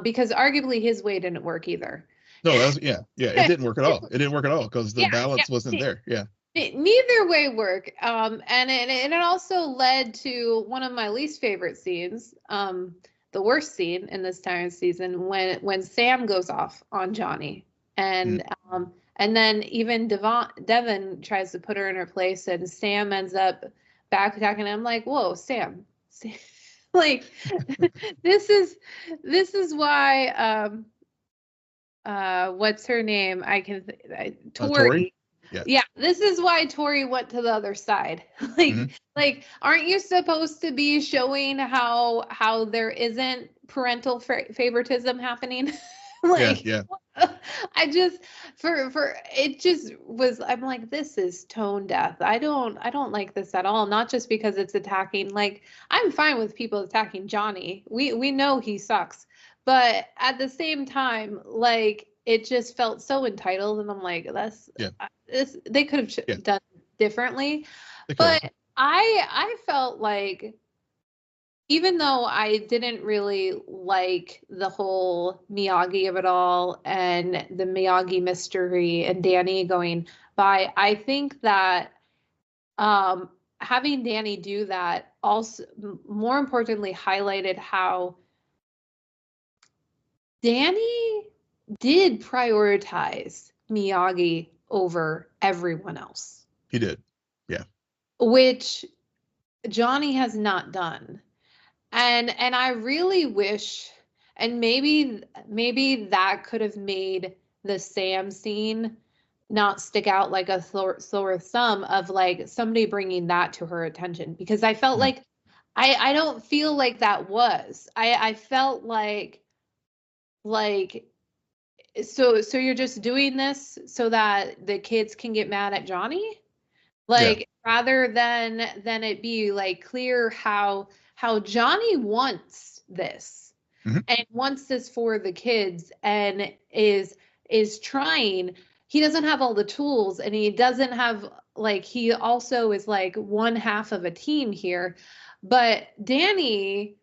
because arguably his way didn't work either. no, that was yeah. It didn't work at all. It didn't work at all because the Yeah, balance wasn't there. Yeah, neither way work. And it also led to one of my least favorite scenes, the worst scene in this entire season, when Sam goes off on Johnny, mm. and then even Devin tries to put her in her place, and Sam ends up backtracking. I'm like, whoa, Sam. Like this is why what's her name? Tori. Tori. Yeah, this is why Tori went to the other side. Like, aren't you supposed to be showing how there isn't parental favoritism happening? Like, yeah. I just for it just was. I'm like, this is tone deaf. I don't like this at all. Not just because it's attacking. Like, I'm fine with people attacking Johnny. We know he sucks, but at the same time, like, it just felt so entitled, and I'm like, that's this. They could have done differently, but I felt like, even though I didn't really like the whole Miyagi of it all and the Miyagi mystery and Danny going by, I think that having Danny do that also, more importantly, highlighted how Danny did prioritize Miyagi over everyone else. He did. Yeah. Which Johnny has not done. And I really wish, and maybe that could have made the Sam scene not stick out like a sore thumb, of like somebody bringing that to her attention, because I felt like I don't feel like that was. I felt like so you're just doing this so that the kids can get mad at Johnny? Like, rather than it be like clear how Johnny wants this and wants this for the kids, and is trying. He doesn't have all the tools, and he doesn't have, like, he also is like one half of a team here, but Danny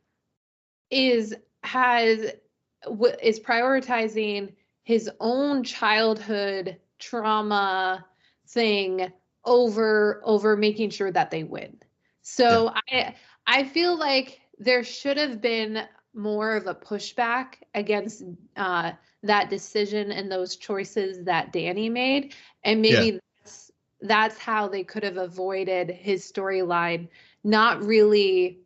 is prioritizing his own childhood trauma thing over making sure that they win. So I feel like there should have been more of a pushback against that decision and those choices that Danny made, and maybe that's how they could have avoided his storyline not really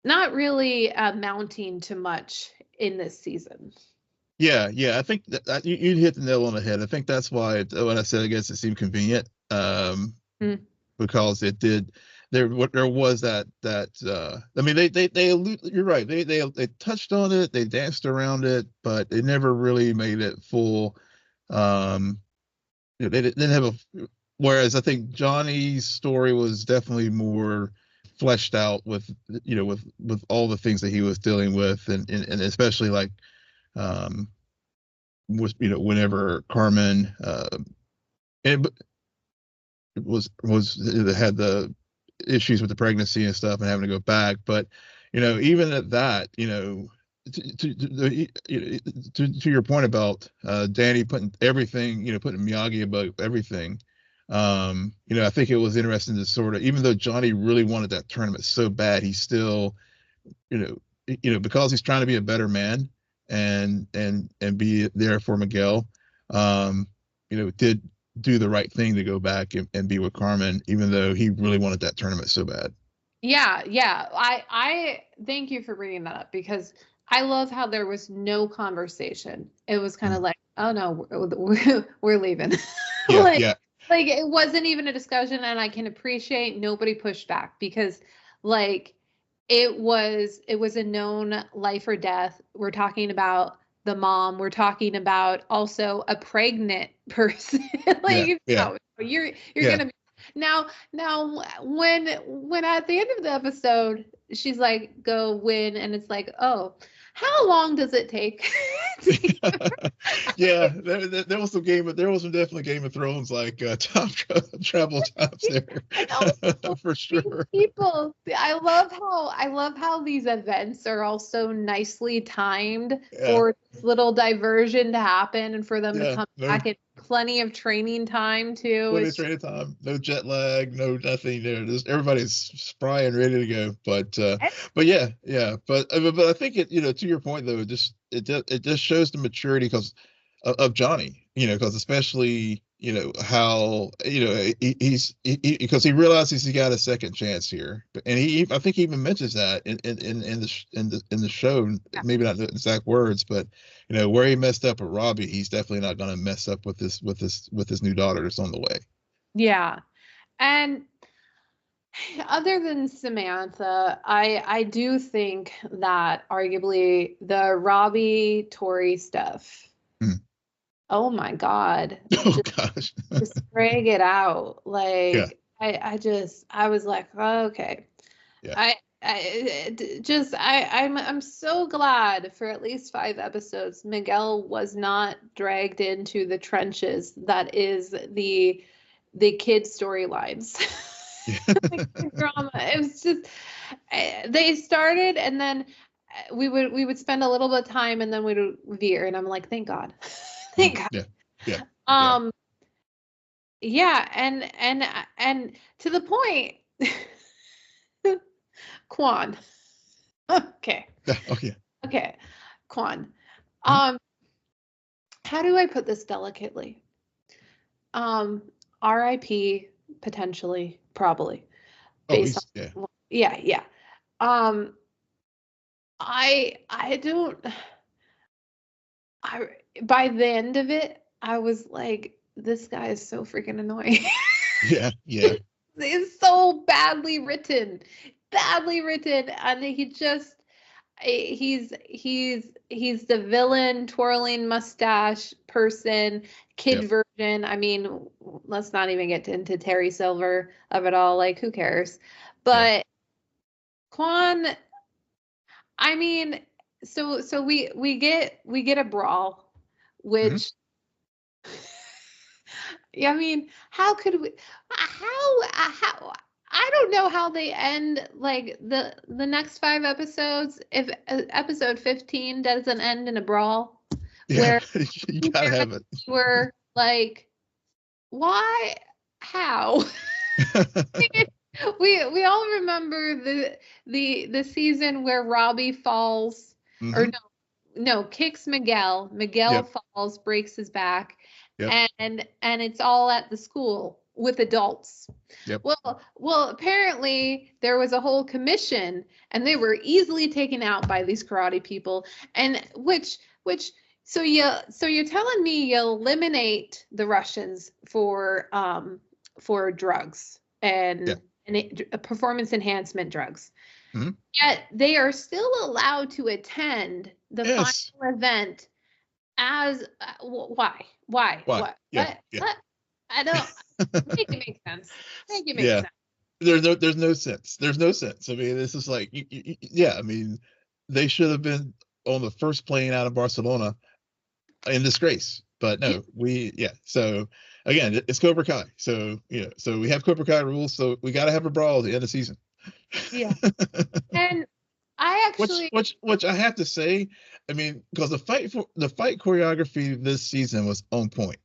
amounting to much in this season. Yeah, I think that you hit the nail on the head. I think that's why when I said I guess it seemed convenient, because it did. There was that I mean, you're right. They touched on it, they danced around it, but they never really made it full. They didn't have a. Whereas I think Johnny's story was definitely more fleshed out with with all the things that he was dealing with, and especially like was whenever Carmen and had the issues with the pregnancy and stuff and having to go back, but even at that, to your point about Danny putting everything, putting Miyagi above everything, I think it was interesting to sort of, even though Johnny really wanted that tournament so bad, he still, because he's trying to be a better man and be there for Miguel, did do the right thing to go back and be with Carmen, even though he really wanted that tournament so bad. Yeah. I thank you for bringing that up, because I love how there was no conversation. It was kind of like, oh no, we're leaving. Like it wasn't even a discussion, and I can appreciate nobody pushed back, because like it was a known life or death. We're talking about the mom. We're talking about also a pregnant person. You're gonna be now when at the end of the episode she's like, go win, and it's like, oh, how long does it take? There was some definitely Game of Thrones like time travel times there. For sure. People, I love how these events are also nicely timed for this little diversion to happen, and for them to come back in plenty of training time too. Plenty of training time, no jet lag, no nothing. Just everybody's spry and ready to go. But I think it, to your point though, it just shows the maturity of Johnny, because especially how he's because he realizes he got a second chance here, and I think he even mentions that in the show, maybe not the exact words, but where he messed up with Robbie, he's definitely not going to mess up with his new daughter that's on the way. Yeah. And other than Samantha, I do think that arguably the Robbie Tori stuff. Oh my God. Oh gosh. Just drag it out. Like Yeah. I was like, oh, okay. Yeah. I'm so glad for at least 5 episodes Miguel was not dragged into the trenches that is the kid storylines. Yeah. Like, drama. It was just they started and then we would spend a little bit of time and then we'd veer and I'm like, thank God. Thank God. Yeah. Yeah. Yeah, and to the point, Quan. Okay. Okay. Okay. Quan. How do I put this delicately? RIP potentially, probably. Based on, yeah. By the end of it, I was like, this guy is so freaking annoying. Yeah. It's so badly written, and he's the villain, twirling mustache person, kid version. I mean, let's not even get into Terry Silver of it all. Like, who cares? But Quan, I mean, so we get a brawl, which I mean, how could we? How? I don't know how they end like the next 5 episodes. If episode 15 doesn't end in a brawl, where you gotta have it. We're like, why? How? we all remember the season where Robbie falls or no kicks Miguel. Miguel falls, breaks his back. And it's all at the school with adults. Well, apparently there was a whole commission and they were easily taken out by these karate people. And so you're telling me you'll eliminate the Russians for drugs and performance enhancement drugs. Yet they are still allowed to attend the final event as why? What? Yeah. What? I don't make it make sense. Make it make sense. There's no sense. There's no sense. I mean, this is like, I mean, they should have been on the first plane out of Barcelona in disgrace. But no, So again, it's Cobra Kai. So so we have Cobra Kai rules. So we got to have a brawl at the end of the season. Yeah. And I actually, which I have to say, I mean, because the fight choreography this season was on point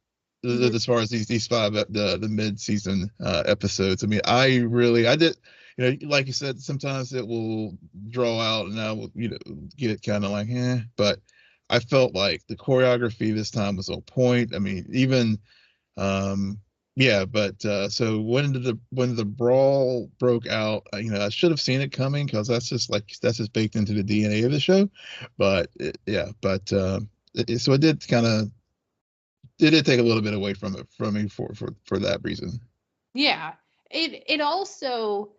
as far as these 5 the mid-season episodes. I mean, I did, like you said, sometimes it will draw out and I will get kind of like but I felt like the choreography this time was on point. I mean, even but so when the brawl broke out, I should have seen it coming because that's just baked into the DNA of the show. But so it did take a little bit away from me for that reason. Yeah, it also,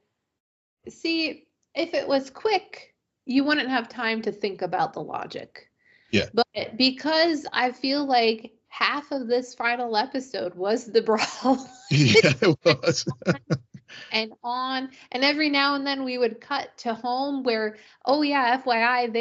see, if it was quick, you wouldn't have time to think about the logic. Yeah. But because I feel like half of this final episode was the brawl. Yeah, it was. and every now and then we would cut to home where, oh yeah, FYI,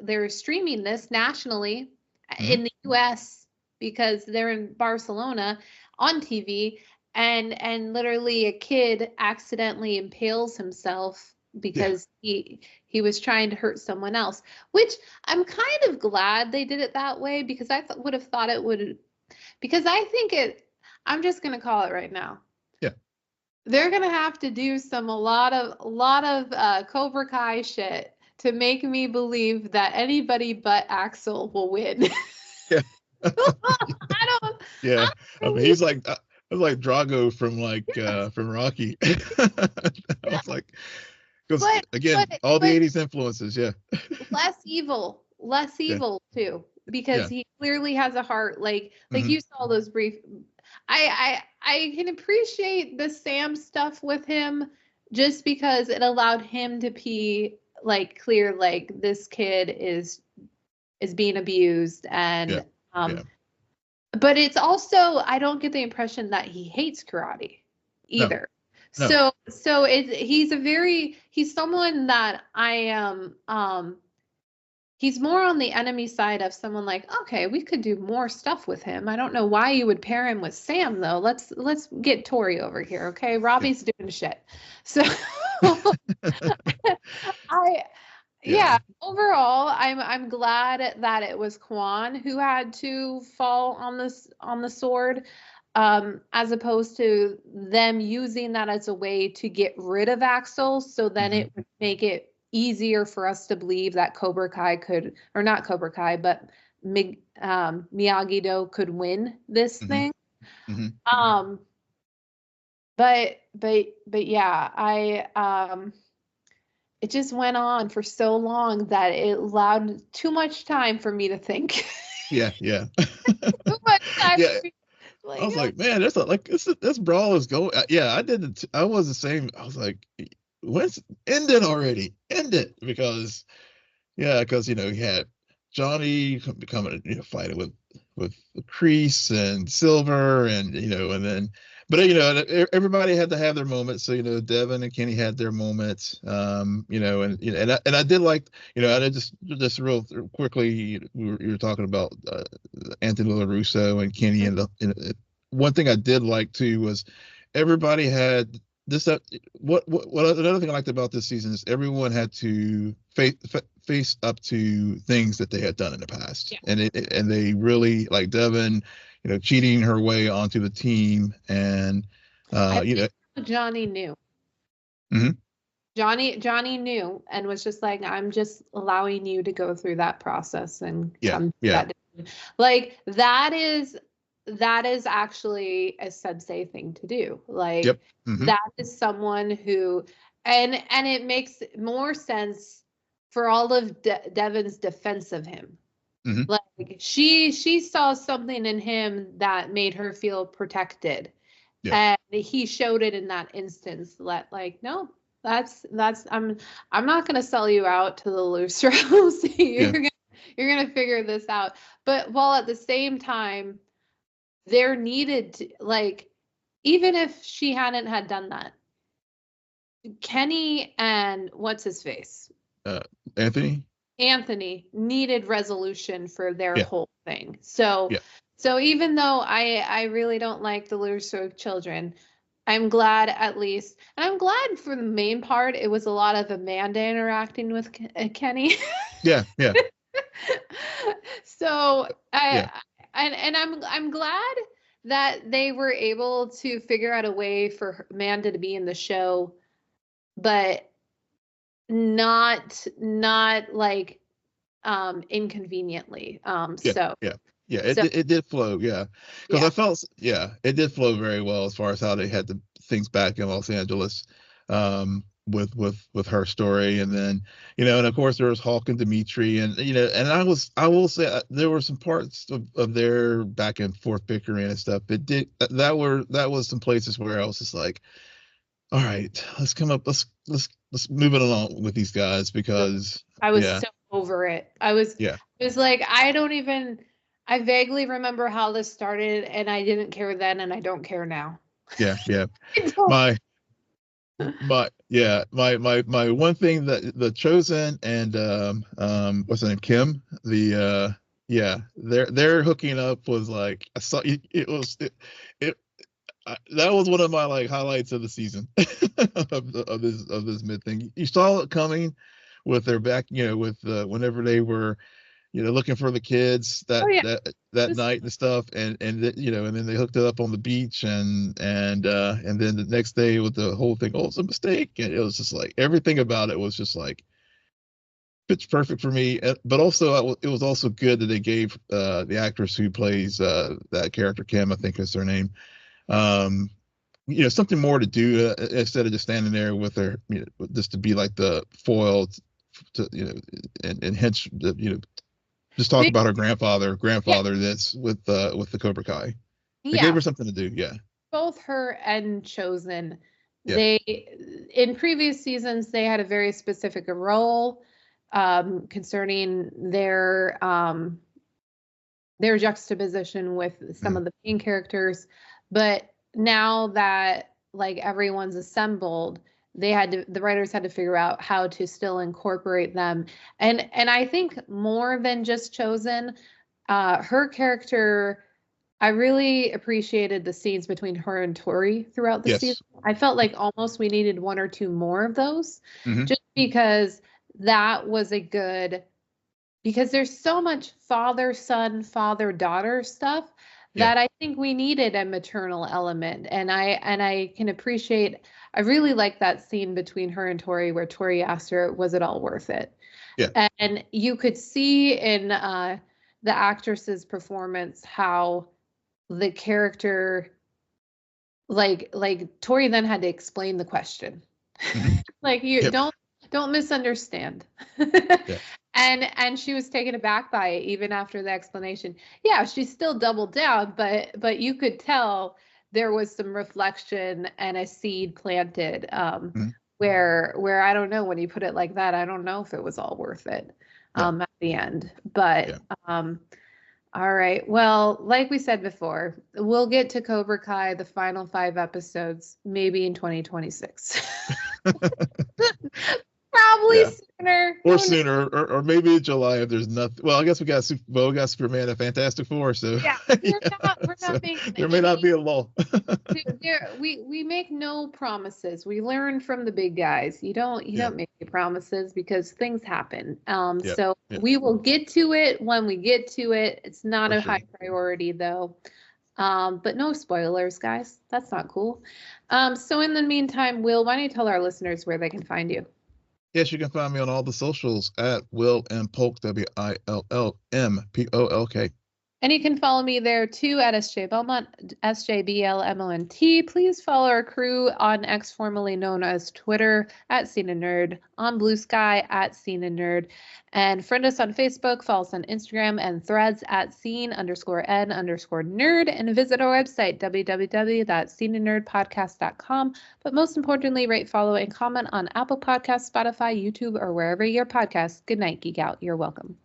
they're streaming this nationally in the US because they're in Barcelona on TV, and literally a kid accidentally impales himself because he was trying to hurt someone else, which I'm kind of glad they did it that way because I would have thought it would, because I think I'm just going to call it right now. Yeah. They're going to have to do a lot of Cobra Kai shit to make me believe that anybody but Axel will win. Yeah. I don't. Yeah, I I mean, he's like Drago from Rocky. I was like, because but again, but all the but '80s influences. Yeah, less yeah, evil too, because yeah. he clearly has a heart. Like Hmm. you saw those brief. I can appreciate the Sam stuff with him just because it allowed him to be like clear, like this kid is being abused, Yeah, and yeah. but it's also, I don't get the impression that he hates karate No, either. no. So he's someone that I am he's more on the enemy side of someone like, okay, we could do more stuff with him. I don't know why you would pair him with Sam though. Let's get Tori over here, okay? Yeah, Robbie's doing shit. So I yeah. yeah, overall, I'm glad that it was Kwan who had to fall on the sword, as opposed to them using that as a way to get rid of Axel, so then Hmm. it would make it easier for us to believe that Cobra Kai could, or not Cobra Kai, but Miyagi-Do could win this Hmm. thing. Hmm. Um, but yeah, it just went on for so long that it allowed too much time for me to think. Yeah, yeah. Too much time Yeah, for me. I Like, was like, man, there's a, like this brawl is going. Yeah, I did it. I was the same. I was like, when's end it already? End it, because yeah, because you had Johnny becoming fighting with Kreese and Silver, and and then but everybody had to have their moments. So Devin and Kenny had their moments. And I did like I did just real quickly. You were talking about Anthony LaRusso and Kenny, and one thing I did like too was everybody had this. What another thing I liked about this season is everyone had to face up to things that they had done in the past, yeah, and they really, like Devin, cheating her way onto the team, and I uh, you know, think Johnny knew. mhm, Johnny knew and was just like, I'm just allowing you to go through that process and yeah, come to yeah, that decision. Like that is actually a sensei thing to do. Like yep, hmm, that is someone who, and it makes more sense for all of Devin's defense of him. hmm, Like she saw something in him that made her feel protected, yeah, and he showed it in that instance. That like, no, that's I'm not gonna sell you out to the Lutherans. yeah, You're gonna figure this out. But while at the same time, there needed to, like, even if she hadn't had done that, Kenny and what's his face, uh, Anthony, Anthony, needed resolution for their yeah, whole thing. So yeah, so even though I really don't like the Luso children, I'm glad at least, and I'm glad for the main part it was a lot of Amanda interacting with Kenny. yeah, yeah, So yeah, and I'm glad that they were able to figure out a way for Amanda to be in the show, but not like inconveniently. yeah, So yeah, yeah. so It did flow, yeah, because yeah. I felt, yeah, it did flow very well as far as how they had the things back in Los Angeles, with her story, and then and of course there was Hulk and Dimitri, and and I will say there were some parts of their back and forth bickering and stuff. It did that was some places where I was just like, all right, let's come up, let's move it along with these guys, So because I was yeah, so over it. yeah, It was like I don't even, I vaguely remember how this started and I didn't care then and I don't care now. yeah, yeah. I don't. My my one thing, that the Chosen and what's her name, Kim, yeah, their hooking up was like, I saw it that was one of my like highlights of the season, of this mid thing. You saw it coming with their back, with whenever they were looking for the kids Oh yeah. that Just night and stuff, and then they hooked it up on the beach, and then the next day with the whole thing, oh, it's a mistake, and it was just like everything about it was just like, fits perfect for me. But also, it was also good that they gave the actress who plays that character, Kim, I think is her name, um, something more to do instead of just standing there with her, just to be like the foil to, and hence, just talk They, about her grandfather yeah, that's with the Cobra Kai. They gave yeah, her something to do. Yeah. both her and Chosen. Yeah. They in previous seasons they had a very specific role concerning their juxtaposition with some Mhm. of the main characters. But now that like everyone's assembled, the writers had to figure out how to still incorporate them. And I think more than just Chosen, her character, I really appreciated the scenes between her and Tori throughout the season. Yes. I felt like almost we needed one or two more of those, Hmm. just because that was a good, because there's so much father son, father daughter stuff Yeah. that I think we needed a maternal element. And I can appreciate, I really like that scene between her and Tori where Tori asked her, was it all worth it? Yeah. And you could see in the actress's performance how the character, like Tori then had to explain the question. Hmm. Like, you Yep. don't misunderstand. Yeah. And she was taken aback by it even after the explanation. Yeah, she still doubled down, but you could tell there was some reflection and a seed planted, Hmm. where I don't know, when you put it like that, I don't know if it was all worth it Yeah. at the end. But Yeah. all right. Well, like we said before, we'll get to Cobra Kai, the final 5 episodes, maybe in 2026. Probably Yeah. sooner. Or Who knows? sooner, or maybe in July if there's nothing. Well, I guess we got Superman and Fantastic Four, so Yeah, yeah. we're So not making there may not any. be a lull. We make no promises. We learn from the big guys. You Yeah. don't make any promises because things happen. Yep. So Yep. we will get to it when we get to it. It's not For a sure. high priority though. But no spoilers, guys. That's not cool. So in the meantime, Will, why don't you tell our listeners where they can find you? Yes, you can find me on all the socials at Will and Polk, WILLMPOLK. And you can follow me there too at SJ Belmont, SJBLMONT. Please follow our crew on X, formerly known as Twitter, at Scene and Nerd, on Blue Sky at Scene and Nerd, and friend us on Facebook, follow us on Instagram and Threads at scene_n_nerd, and visit our website, www.sceneandnerdpodcast.com. But most importantly, rate, follow, and comment on Apple Podcasts, Spotify, YouTube, or wherever your podcasts. Good night, Geek Out. You're welcome.